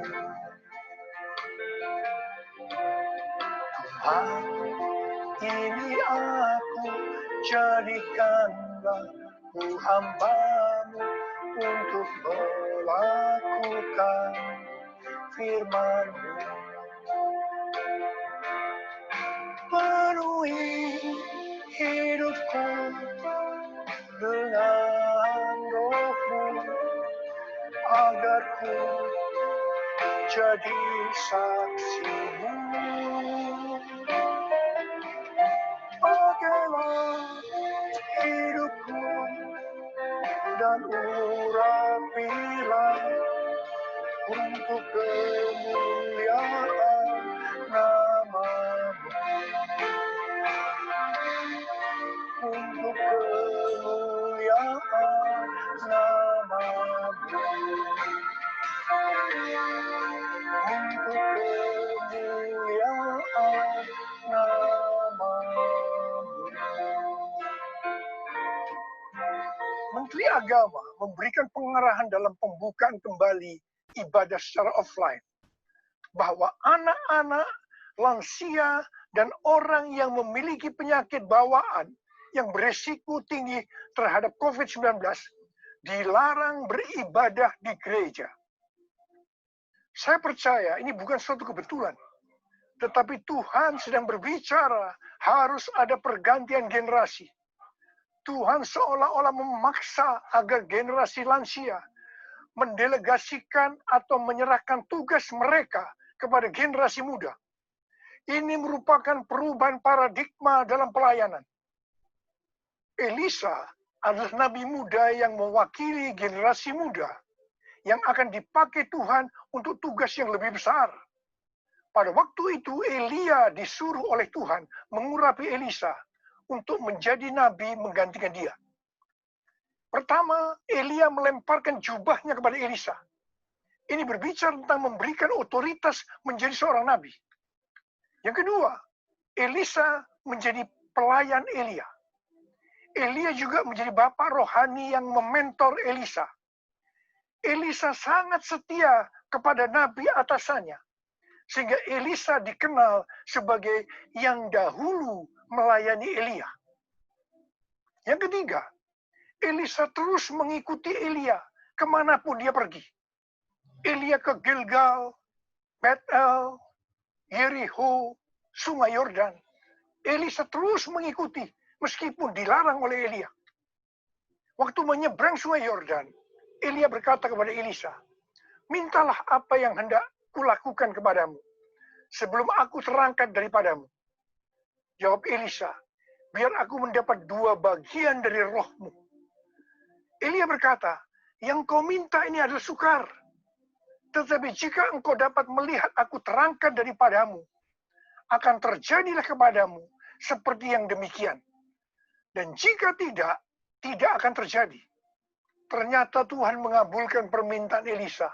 Tuhan, ini aku, jadikanlah ku hamba-Mu untuk melakukan firman-Mu. Penuhi hidupku dengan Roh-Mu, agar ku jadi saksi-Mu. Pakailah hidupku dan urapilah untuk kemuliaan nama-Mu. Untuk kemuliaan nama-Mu. Untuk kemuliaan nama-Mu. Menteri Agama memberikan pengarahan dalam pembukaan kembali ibadah secara offline, bahwa anak-anak, lansia, dan orang yang memiliki penyakit bawaan yang berisiko tinggi terhadap COVID-19 dilarang beribadah di gereja. Saya percaya ini bukan suatu kebetulan, tetapi Tuhan sedang berbicara harus ada pergantian generasi. Tuhan seolah-olah memaksa agar generasi lansia mendelegasikan atau menyerahkan tugas mereka kepada generasi muda. Ini merupakan perubahan paradigma dalam pelayanan. Elisa adalah nabi muda yang mewakili generasi muda yang akan dipakai Tuhan untuk tugas yang lebih besar. Pada waktu itu Elia disuruh oleh Tuhan mengurapi Elisa untuk menjadi nabi menggantikan dia. Pertama, Elia melemparkan jubahnya kepada Elisa. Ini berbicara tentang memberikan otoritas menjadi seorang nabi. Yang kedua, Elisa menjadi pelayan Elia. Elia juga menjadi bapak rohani yang mementor Elisa. Elisa sangat setia kepada nabi atasannya, sehingga Elisa dikenal sebagai yang dahulu melayani Elia. Yang ketiga, Elisa terus mengikuti Elia kemanapun dia pergi. Elia ke Gilgal, Bethel, Yericho, Sungai Yordan. Elisa terus mengikuti meskipun dilarang oleh Elia. Waktu menyeberang Sungai Yordan, Elia berkata kepada Elisa, "Mintalah apa yang hendak kulakukan kepadamu sebelum aku terangkat daripadamu." Jawab Elisa, "Biar aku mendapat 2 bagian dari rohmu." Elia berkata, "Yang kau minta ini adalah sukar. Tetapi jika engkau dapat melihat aku terangkat daripadamu, akan terjadilah kepadamu seperti yang demikian. Dan jika tidak, tidak akan terjadi." Ternyata Tuhan mengabulkan permintaan Elisa.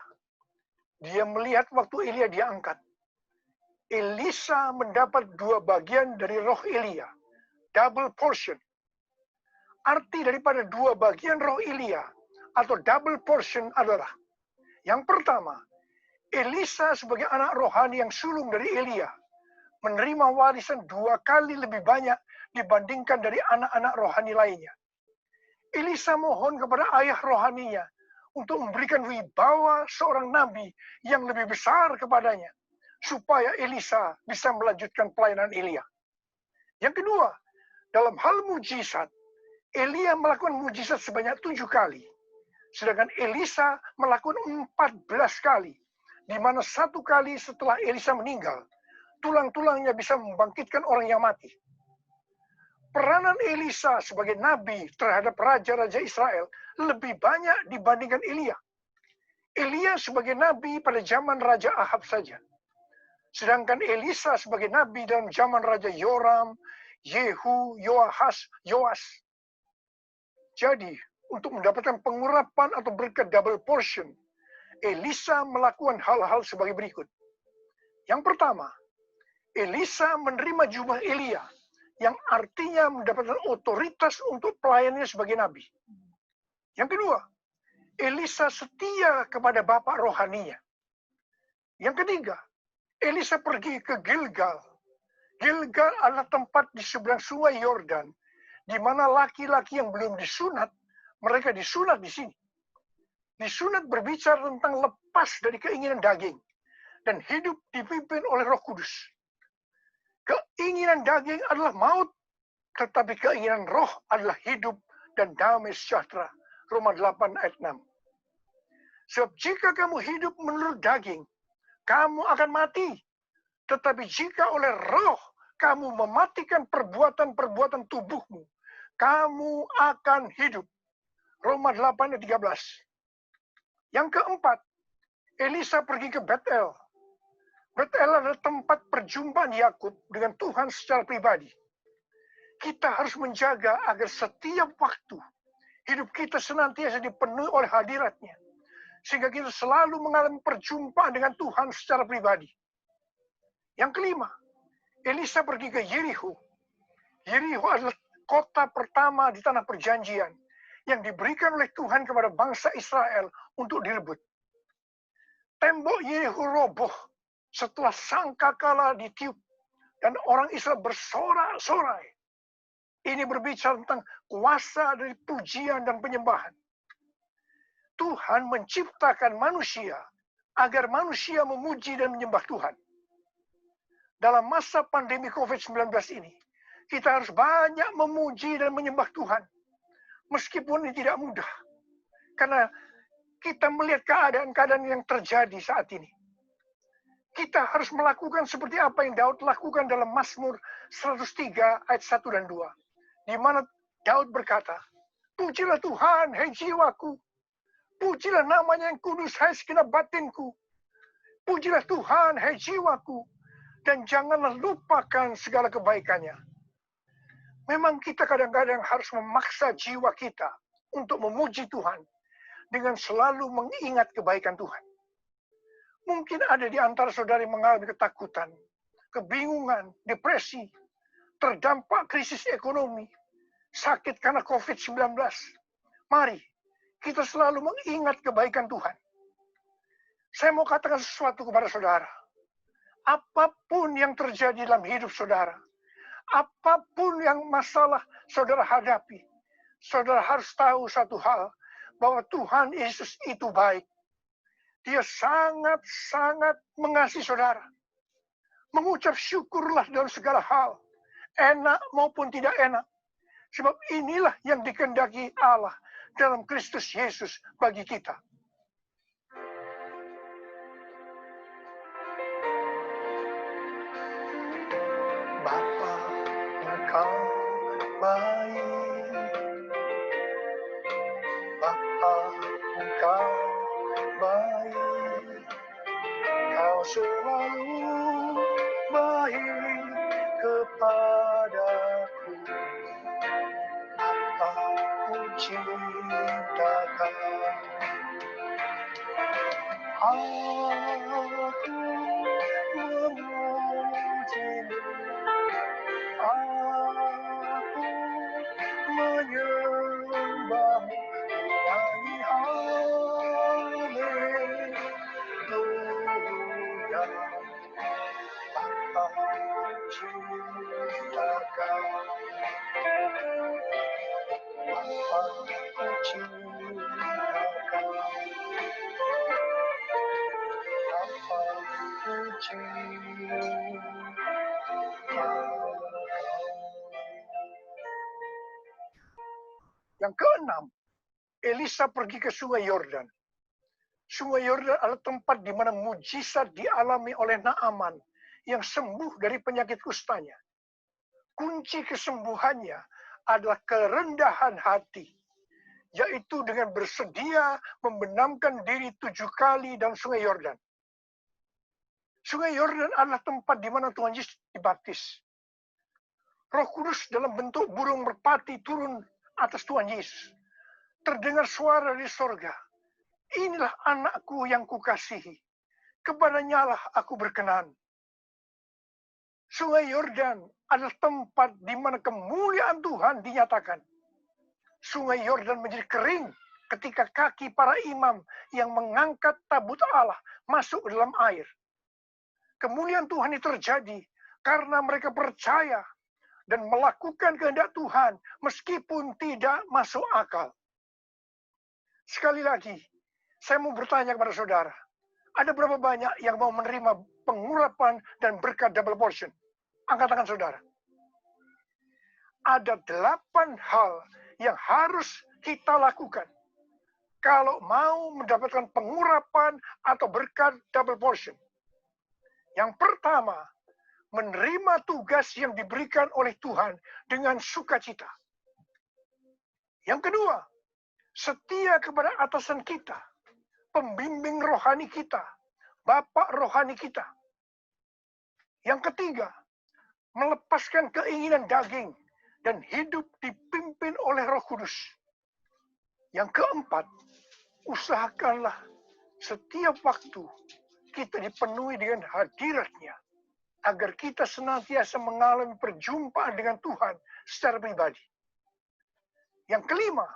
Dia melihat waktu Elia diangkat. Elisa mendapat 2 bagian dari roh Elia. Double portion. Arti daripada 2 bagian roh Elia atau double portion adalah, yang pertama, Elisa sebagai anak rohani yang sulung dari Elia menerima warisan 2 kali lebih banyak dibandingkan dari anak-anak rohani lainnya. Elisa mohon kepada ayah rohaninya untuk memberikan wibawa seorang nabi yang lebih besar kepadanya, supaya Elisa bisa melanjutkan pelayanan Elia. Yang kedua, dalam hal mujizat, Elia melakukan mujizat sebanyak 7 kali, sedangkan Elisa melakukan 14 kali, di mana 1 kali setelah Elisa meninggal, tulang-tulangnya bisa membangkitkan orang yang mati. Peranan Elisa sebagai nabi terhadap raja-raja Israel lebih banyak dibandingkan Elia. Elia sebagai nabi pada zaman Raja Ahab saja. Sedangkan Elisa sebagai nabi dalam zaman Raja Yoram, Yehu, Yoas. Jadi, untuk mendapatkan pengurapan atau berkat double portion, Elisa melakukan hal-hal sebagai berikut. Yang pertama, Elisa menerima jubah Elia, yang artinya mendapatkan otoritas untuk pelayanannya sebagai nabi. Yang kedua, Elisa setia kepada bapak rohaninya. Yang ketiga, Elisa pergi ke Gilgal. Gilgal adalah tempat di seberang sungai Yordan, di mana laki-laki yang belum disunat, mereka disunat di sini. Disunat berbicara tentang lepas dari keinginan daging dan hidup dipimpin oleh Roh Kudus. Keinginan daging adalah maut, tetapi keinginan roh adalah hidup dan damai sejahtera. Roma 8 ayat 6. Sebab jika kamu hidup menurut daging, kamu akan mati. Tetapi jika oleh roh kamu mematikan perbuatan-perbuatan tubuhmu, kamu akan hidup. Roma 8 ayat 13. Yang keempat, Elisa pergi ke Betel. Betel adalah tempat perjumpaan Yakub dengan Tuhan secara pribadi. Kita harus menjaga agar setiap waktu hidup kita senantiasa dipenuhi oleh hadirat-Nya, sehingga kita selalu mengalami perjumpaan dengan Tuhan secara pribadi. Yang kelima, Elisa pergi ke Yeriho. Yeriho adalah kota pertama di tanah perjanjian yang diberikan oleh Tuhan kepada bangsa Israel untuk direbut. Tembok Yeriho roboh setelah sangkakala ditiup dan orang Israel bersorak-sorai. Ini berbicara tentang kuasa dari pujian dan penyembahan. Tuhan menciptakan manusia agar manusia memuji dan menyembah Tuhan. Dalam masa pandemi COVID-19 ini, kita harus banyak memuji dan menyembah Tuhan. Meskipun ini tidak mudah. Karena kita melihat keadaan-keadaan yang terjadi saat ini. Kita harus melakukan seperti apa yang Daud lakukan dalam Mazmur 103 ayat 1 dan 2. Di mana Daud berkata, pujilah Tuhan, hai jiwaku. Pujilah namanya yang kudus, hai segenap batinku. Pujilah Tuhan, hai jiwaku. Dan janganlah lupakan segala kebaikannya. Memang kita kadang-kadang harus memaksa jiwa kita untuk memuji Tuhan dengan selalu mengingat kebaikan Tuhan. Mungkin ada di antara saudara yang mengalami ketakutan, kebingungan, depresi, terdampak krisis ekonomi, sakit karena COVID-19. Mari kita selalu mengingat kebaikan Tuhan. Saya mau katakan sesuatu kepada saudara. Apapun yang terjadi dalam hidup saudara, apapun yang masalah saudara hadapi, saudara harus tahu satu hal, bahwa Tuhan Yesus itu baik. Dia sangat-sangat mengasihi saudara. Mengucap syukurlah dalam segala hal, enak maupun tidak enak. Sebab inilah yang dikehendaki Allah dalam Kristus Yesus bagi kita. Bapa, Engkau baik. Bapa, Engkau baik. Kau selalu baik kepadaku. Aku cintakan. Aku memujimu. Aku menyembahmu. Nyanyi haleluya. Aku cintakan. Aku cintakan. Aku cintakan. Yang keenam, Elisa pergi ke Sungai Yordan. Sungai Yordan adalah tempat di mana mujizat dialami oleh Naaman yang sembuh dari penyakit kustanya. Kunci kesembuhannya adalah kerendahan hati, yaitu dengan bersedia membenamkan diri 7 kali dalam Sungai Yordan. Sungai Yordan adalah tempat di mana Tuhan Yesus dibaptis. Roh Kudus dalam bentuk burung merpati turun atas Tuhan Yesus. Terdengar suara dari sorga. Inilah anakku yang kukasihi. Kepadanya lah aku berkenan. Sungai Yordan adalah tempat di mana kemuliaan Tuhan dinyatakan. Sungai Yordan menjadi kering ketika kaki para imam yang mengangkat tabut Allah masuk ke dalam air. Kemuliaan Tuhan itu terjadi karena mereka percaya dan melakukan kehendak Tuhan meskipun tidak masuk akal. Sekali lagi, saya mau bertanya kepada saudara, ada berapa banyak yang mau menerima pengurapan dan berkat double portion? Angkat tangan saudara. Ada 8 hal yang harus kita lakukan kalau mau mendapatkan pengurapan atau berkat double portion. Yang pertama, menerima tugas yang diberikan oleh Tuhan dengan sukacita. Yang kedua, setia kepada atasan kita, pembimbing rohani kita, bapak rohani kita. Yang ketiga, melepaskan keinginan daging dan hidup dipimpin oleh Roh Kudus. Yang keempat, usahakanlah setiap waktu kita dipenuhi dengan hadirat-Nya, agar kita senantiasa mengalami perjumpaan dengan Tuhan secara pribadi. Yang kelima,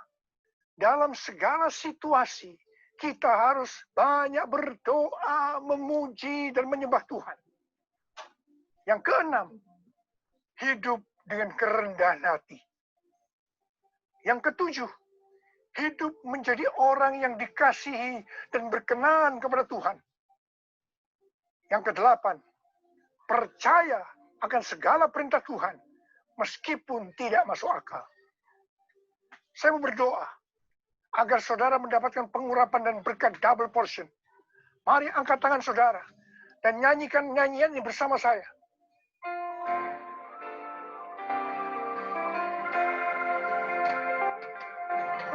dalam segala situasi, kita harus banyak berdoa, memuji, dan menyembah Tuhan. Yang keenam, hidup dengan kerendahan hati. Yang ketujuh, hidup menjadi orang yang dikasihi dan berkenan kepada Tuhan. Yang kedelapan, percaya akan segala perintah Tuhan, meskipun tidak masuk akal. Saya mau berdoa, agar saudara mendapatkan pengurapan dan berkat double portion. Mari angkat tangan saudara, dan nyanyikan nyanyian ini bersama saya.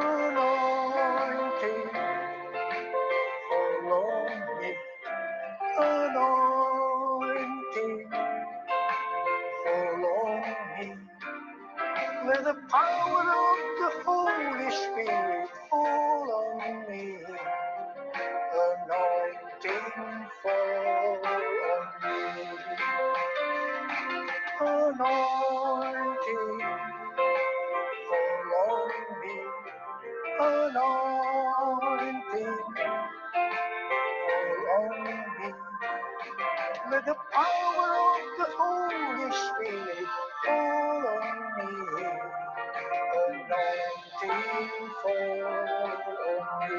Anointing, follow me. Anointing, follow me. Let the power of the Holy Spirit fall on me. Anointing, fall on me. Anointing, fall on me. Anointing, fall on me. Let the power of the Holy Spirit fall on me. Anointing, fall on me.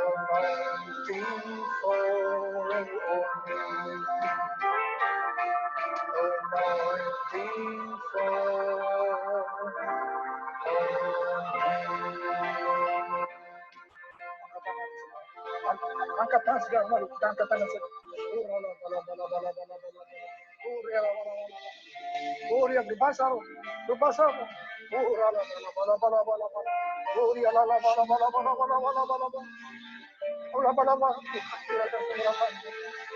Anointing, fall on me. Anointing, fall on me. Angkat tangan segala, mari kita angkat tangan segala. Gloria berbahasa, berbahasa.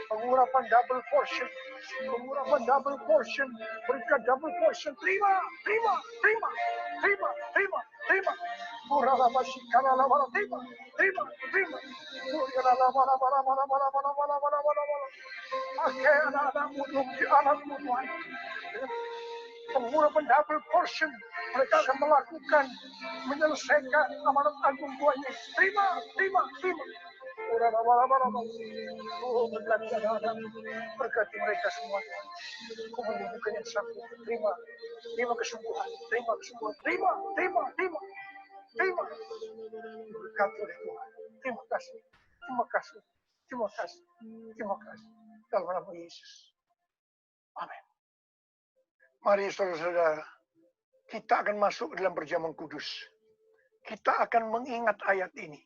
Pengurapan double portion, pengurapan double portion, berkat double portion. Terima, terima, terima, terima, terima, terima. Terima, terima, terima. Pakai anak-anakmu, anak-anakmu Tuhan. Pengurapan double portion, mereka akan melakukan, menyelesaikan amanat agung Tuhan Yesus. Terima, terima, terima. Oh, berkati mereka semua. Kau menyembuhkan yang sakit. Terima, terima kesembuhan, terima kesembuhan, terima, terima, terima, terima. Berkati oleh Tuhan. Terima kasih, terima kasih, terima kasih, terima kasih. Dalam nama Yesus. Amin. Mari saudara-saudara, kita akan masuk dalam perjamuan kudus. Kita akan mengingat ayat ini.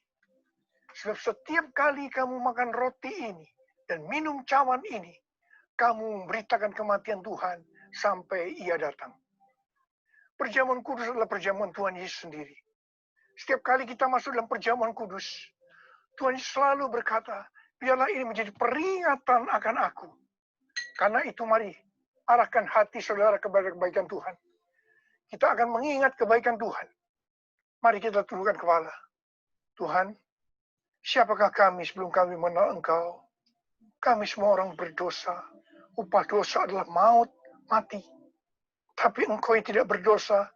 Sebab setiap kali kamu makan roti ini dan minum cawan ini, kamu memberitakan kematian Tuhan sampai Ia datang. Perjamuan kudus adalah perjamuan Tuhan Yesus sendiri. Setiap kali kita masuk dalam perjamuan kudus, Tuhan Yesus selalu berkata, biarlah ini menjadi peringatan akan aku. Karena itu mari, arahkan hati saudara kepada kebaikan Tuhan. Kita akan mengingat kebaikan Tuhan. Mari kita tundukkan kepala. Tuhan, siapakah kami sebelum kami mengenal Engkau? Kami semua orang berdosa. Upah dosa adalah maut, mati. Tapi Engkau yang tidak berdosa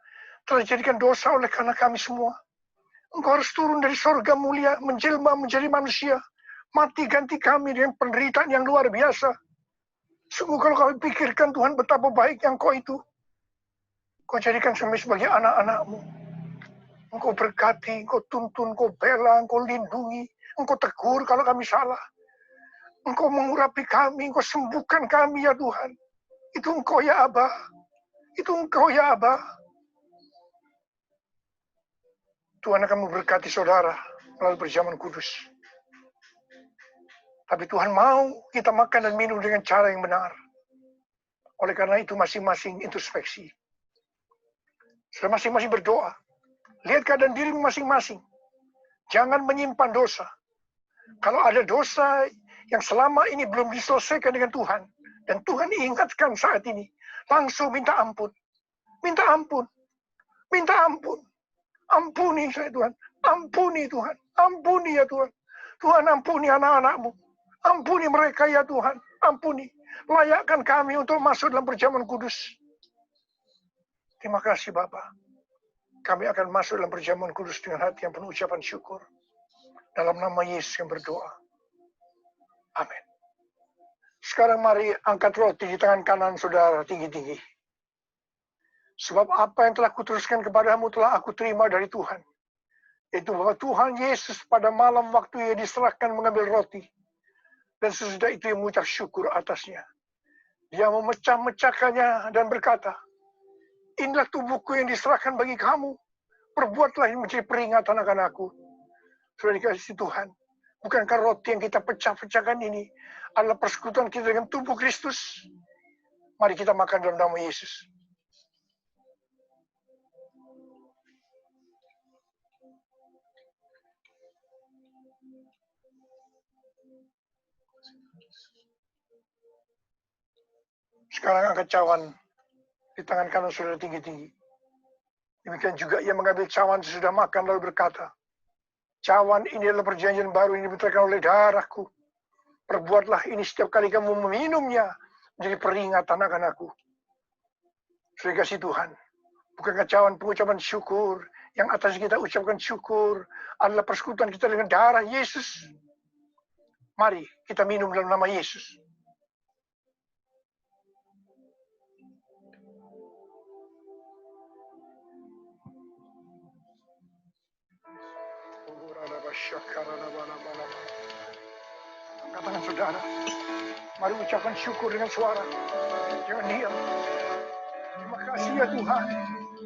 telah dijadikan dosa oleh karena kami semua. Engkau harus turun dari sorga mulia, menjelma menjadi manusia, mati ganti kami dengan penderitaan yang luar biasa. Sungguh kalau kami pikirkan Tuhan betapa baiknya Engkau itu, Engkau jadikan kami sebagai anak-anak-Mu. Engkau berkati, Engkau tuntun, Engkau bela, Engkau lindungi, Engkau tegur kalau kami salah. Engkau mengurapi kami, Engkau sembuhkan kami ya Tuhan. Itu Engkau ya Aba. Itu Engkau ya Aba. Tuhan akan memberkati saudara melalui perjamuan kudus. Tapi Tuhan mau kita makan dan minum dengan cara yang benar. Oleh karena itu masing-masing introspeksi. Setelah masing-masing berdoa, lihat keadaan dirimu masing-masing. Jangan menyimpan dosa. Kalau ada dosa yang selama ini belum diselesaikan dengan Tuhan, dan Tuhan ingatkan saat ini, langsung minta ampun. Minta ampun. Minta ampun. Ampuni saya Tuhan. Ampuni Tuhan. Ampuni ya Tuhan. Tuhan ampuni anak-anak-Mu. Ampuni mereka ya Tuhan. Ampuni. Layakkan kami untuk masuk dalam perjamuan kudus. Terima kasih Bapa. Kami akan masuk dalam perjamuan kudus dengan hati yang penuh ucapan syukur. Dalam nama Yesus yang berdoa. Amin. Sekarang mari angkat roti di tangan kanan saudara tinggi-tinggi. Sebab apa yang telah kuteruskan kepadamu telah aku terima dari Tuhan. Yaitu bahwa Tuhan Yesus pada malam waktu ia diserahkan mengambil roti. Dan sesudah itu ia mengucap syukur atasnya. Dia memecah-mecahkannya dan berkata, inilah tubuhku yang diserahkan bagi kamu. Perbuatlah ini menjadi peringatan akan aku. Sudah dikasih Tuhan. Bukankah roti yang kita pecah-pecahkan ini adalah persekutuan kita dengan tubuh Kristus? Mari kita makan dalam nama Yesus. Sekarang angkat cawan di tangan kanan saudara tinggi-tinggi. Demikian juga ia mengambil cawan sesudah makan lalu berkata, cawan ini adalah perjanjian baru yang dibentangkan oleh darahku. Perbuatlah ini setiap kali kamu meminumnya menjadi peringatan akan aku. Sudah kasih Tuhan. Bukankah cawan pengucapan syukur yang atas kita ucapkan syukur adalah persekutuan kita dengan darah Yesus? Mari kita minum dalam nama Yesus. Katakan saudara, mari ucapkan syukur dengan suara. Jangan diam. Terima kasih ya Tuhan.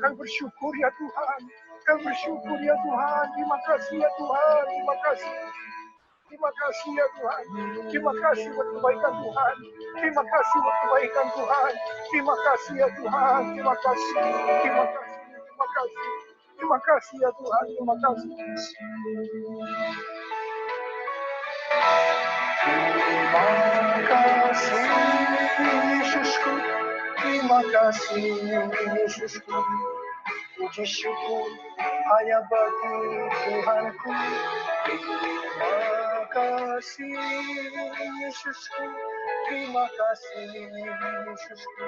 Kami bersyukur ya Tuhan. Kami bersyukur ya Tuhan. Terima kasih ya Tuhan. Terima kasih. Terima kasih ya Tuhan. Terima kasih buat kebaikan Tuhan. Terima kasih buat kebaikan Tuhan. Terima kasih ya Tuhan. Terima kasih. Terima kasih. Terima kasih. Terima kasih ya Tuhan. Terima kasih. Terima kasih Yesusku. Terima kasih Yesusku. Puji syukur hanya bagi Tuhanku. Terima kasih Yesusku. Terima kasih Yesusku.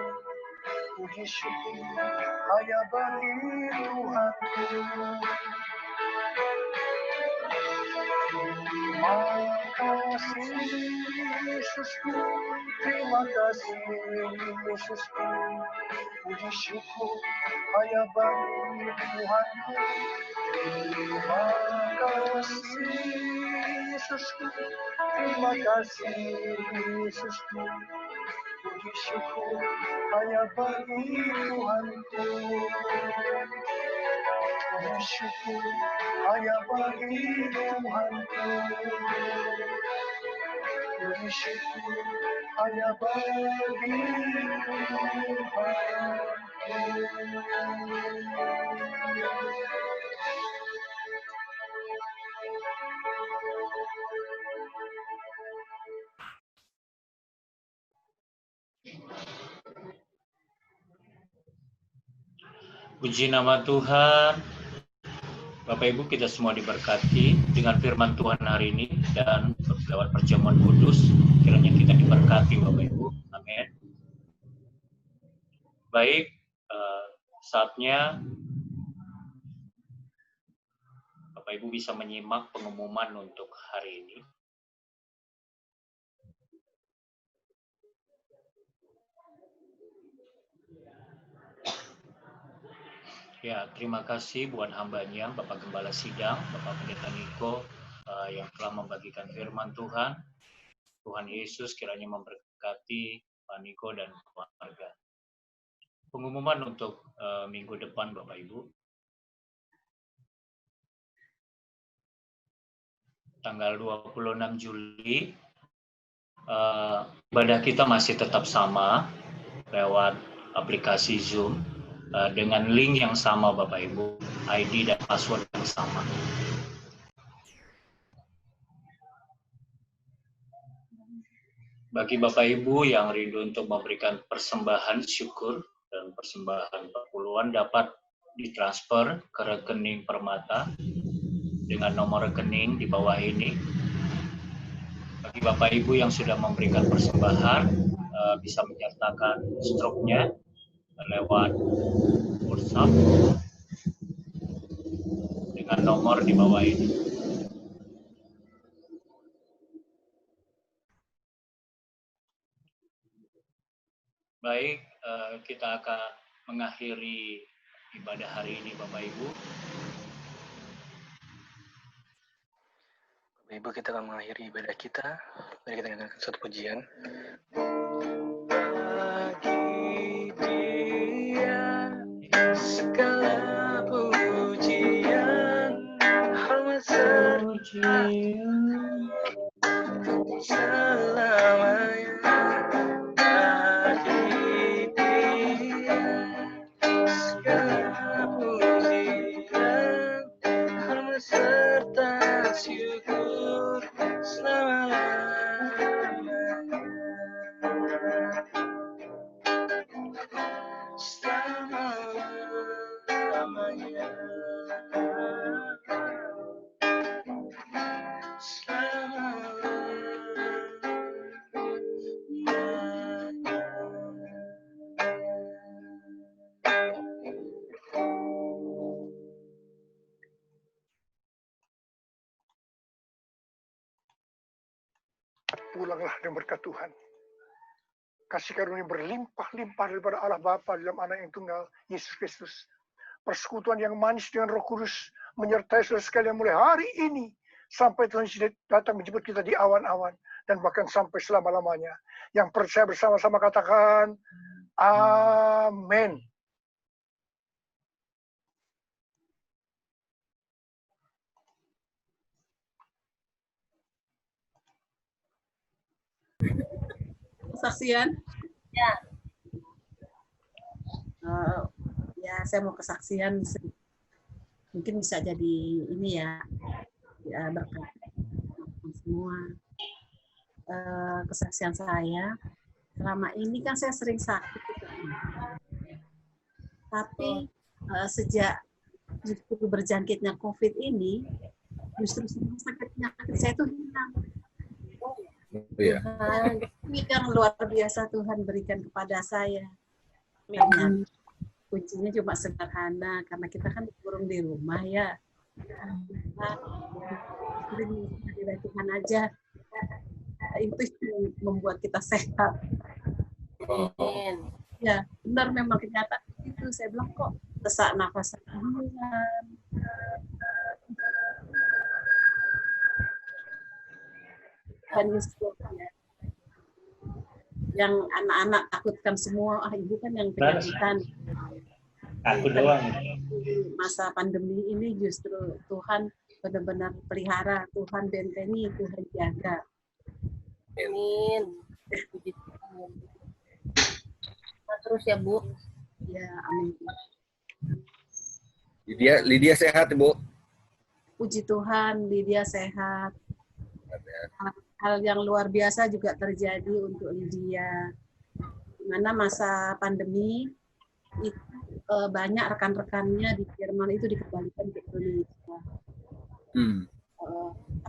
Puji syukur hanya bagi Tuhanku. Terima kasih Yesusku. Terima kasih Yesusku. Puji syukur hanya bagi Tuhanku. Terima kasih Yesusku. Terima kasih Yesusku. Puji syukur hanya bagi Tuhanku. Puji syukur hanya bagi Tuhanku. Puji syukur hanya bagi Puji nama Tuhan. Bapak Ibu, kita semua diberkati dengan firman Tuhan hari ini dan lewat perjamuan kudus. Kiranya kita diberkati Bapak Ibu. Amin. Baik, saatnya Bapak Ibu bisa menyimak pengumuman untuk hari ini. Ya, terima kasih buat hambanya, Bapak Gembala Sidang, Bapak Pendeta Niko, yang telah membagikan firman Tuhan. Tuhan Yesus kiranya memberkati Pak Niko dan keluarga. Pengumuman untuk minggu depan, Bapak Ibu. Tanggal 26 Juli, ibadah kita masih tetap sama lewat aplikasi Zoom dengan link yang sama, Bapak Ibu, ID dan password yang sama. Bagi Bapak Ibu yang rindu untuk memberikan persembahan syukur dan persembahan perpuluhan dapat ditransfer ke rekening Permata dengan nomor rekening di bawah ini. Bagi Bapak Ibu yang sudah memberikan persembahan bisa menyertakan struknya lewat WhatsApp dengan nomor di bawah ini. Baik, kita akan mengakhiri ibadah hari ini, Bapak Ibu. Bapak Ibu, kita akan mengakhiri ibadah kita. Mari kita dengarkan satu pujian. Bagi Dia segala pujian, hormat serta selamanya. Bagi Dia segala pujian, hormat serta syukur selama-lamanya. Selama-lamanya. Pulanglah dengan berkat Tuhan. Kasih karunia berlimpah-limpah daripada Allah Bapa dalam Anak yang tunggal, Yesus Kristus. Persekutuan yang manis dengan Roh Kudus menyertai saudara sekalian mulai hari ini sampai Tuhan datang menjemput kita di awan-awan dan bahkan sampai selama-lamanya. Yang percaya bersama-sama katakan amin. Kesaksian? Ya. Ya, saya mau kesaksian. Mungkin bisa jadi ini ya berkat semua. Kesaksian saya, selama ini kan saya sering sakit. Tapi sejak justru berjangkitnya COVID ini, justru semua sakit-sakit saya itu hilang. Iya. Ini yang luar biasa Tuhan berikan kepada saya. Karena kuncinya cuma sederhana, karena kita kan dikurung di rumah ya. Sering dari Tuhan aja. Itu yang membuat kita sehat. Ya, benar memang kenyataan itu. Saya bilang kok sesak nafas Tuhan. Dan ya. Yang anak-anak takutkan semua, ibu kan yang kesakitan. Aku doang. Masa pandemi ini justru Tuhan benar-benar pelihara, Tuhan bentengi, Tuhan jaga. Amin. Terus ya, Bu. Ya, amin. Lydia sehat, Bu. Puji Tuhan, Lydia sehat. Hal yang luar biasa juga terjadi untuk Lydia. Di mana masa pandemi itu banyak rekan-rekannya di Jerman itu dikembalikan ke Indonesia.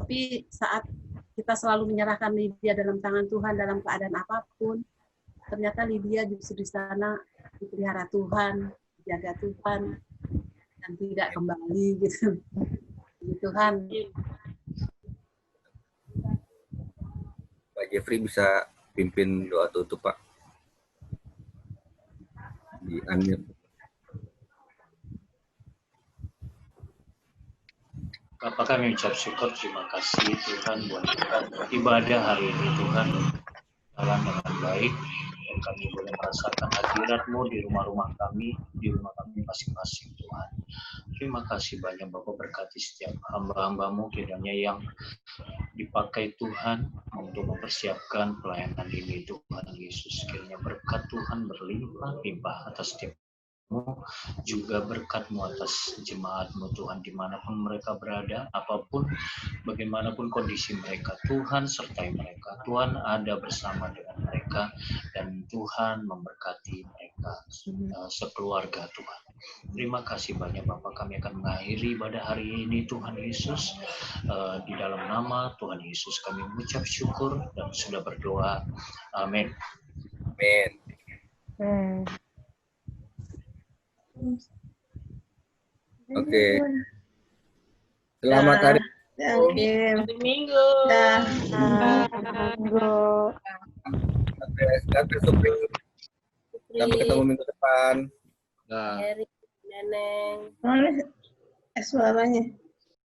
Tapi saat kita selalu menyerahkan Lydia dalam tangan Tuhan dalam keadaan apapun, ternyata Lydia justru di sana dipelihara Tuhan, dijaga Tuhan, dan tidak kembali gitu. Tuhan. Pak Jeffrey bisa pimpin doa tutup, Pak. Di unmute. Bapak kami ucap syukur, terima kasih Tuhan buat ibadah hari ini Tuhan jalan dengan baik dan kami boleh merasakan hadirat-Mu di rumah-rumah kami, di rumah kami masing-masing Tuhan. Terima kasih banyak Bapak, berkati setiap hamba-hamba-Mu kiranya yang dipakai Tuhan untuk mempersiapkan pelayanan ini Tuhan Yesus. Kiranya berkat Tuhan berlimpah-limpah atas setiap juga berkat-Mu atas jemaat-Mu Tuhan, dimanapun mereka berada, apapun bagaimanapun kondisi mereka, Tuhan sertai mereka, Tuhan ada bersama dengan mereka, dan Tuhan memberkati mereka sekeluarga Tuhan. Terima kasih banyak Bapak, kami akan mengakhiri ibadah hari ini Tuhan Yesus, di dalam nama Tuhan Yesus kami mengucap syukur dan sudah berdoa, amin. Amin. Oke. Selamat hari Minggu. Sampai ketemu minggu depan. Neneng. Suaranya.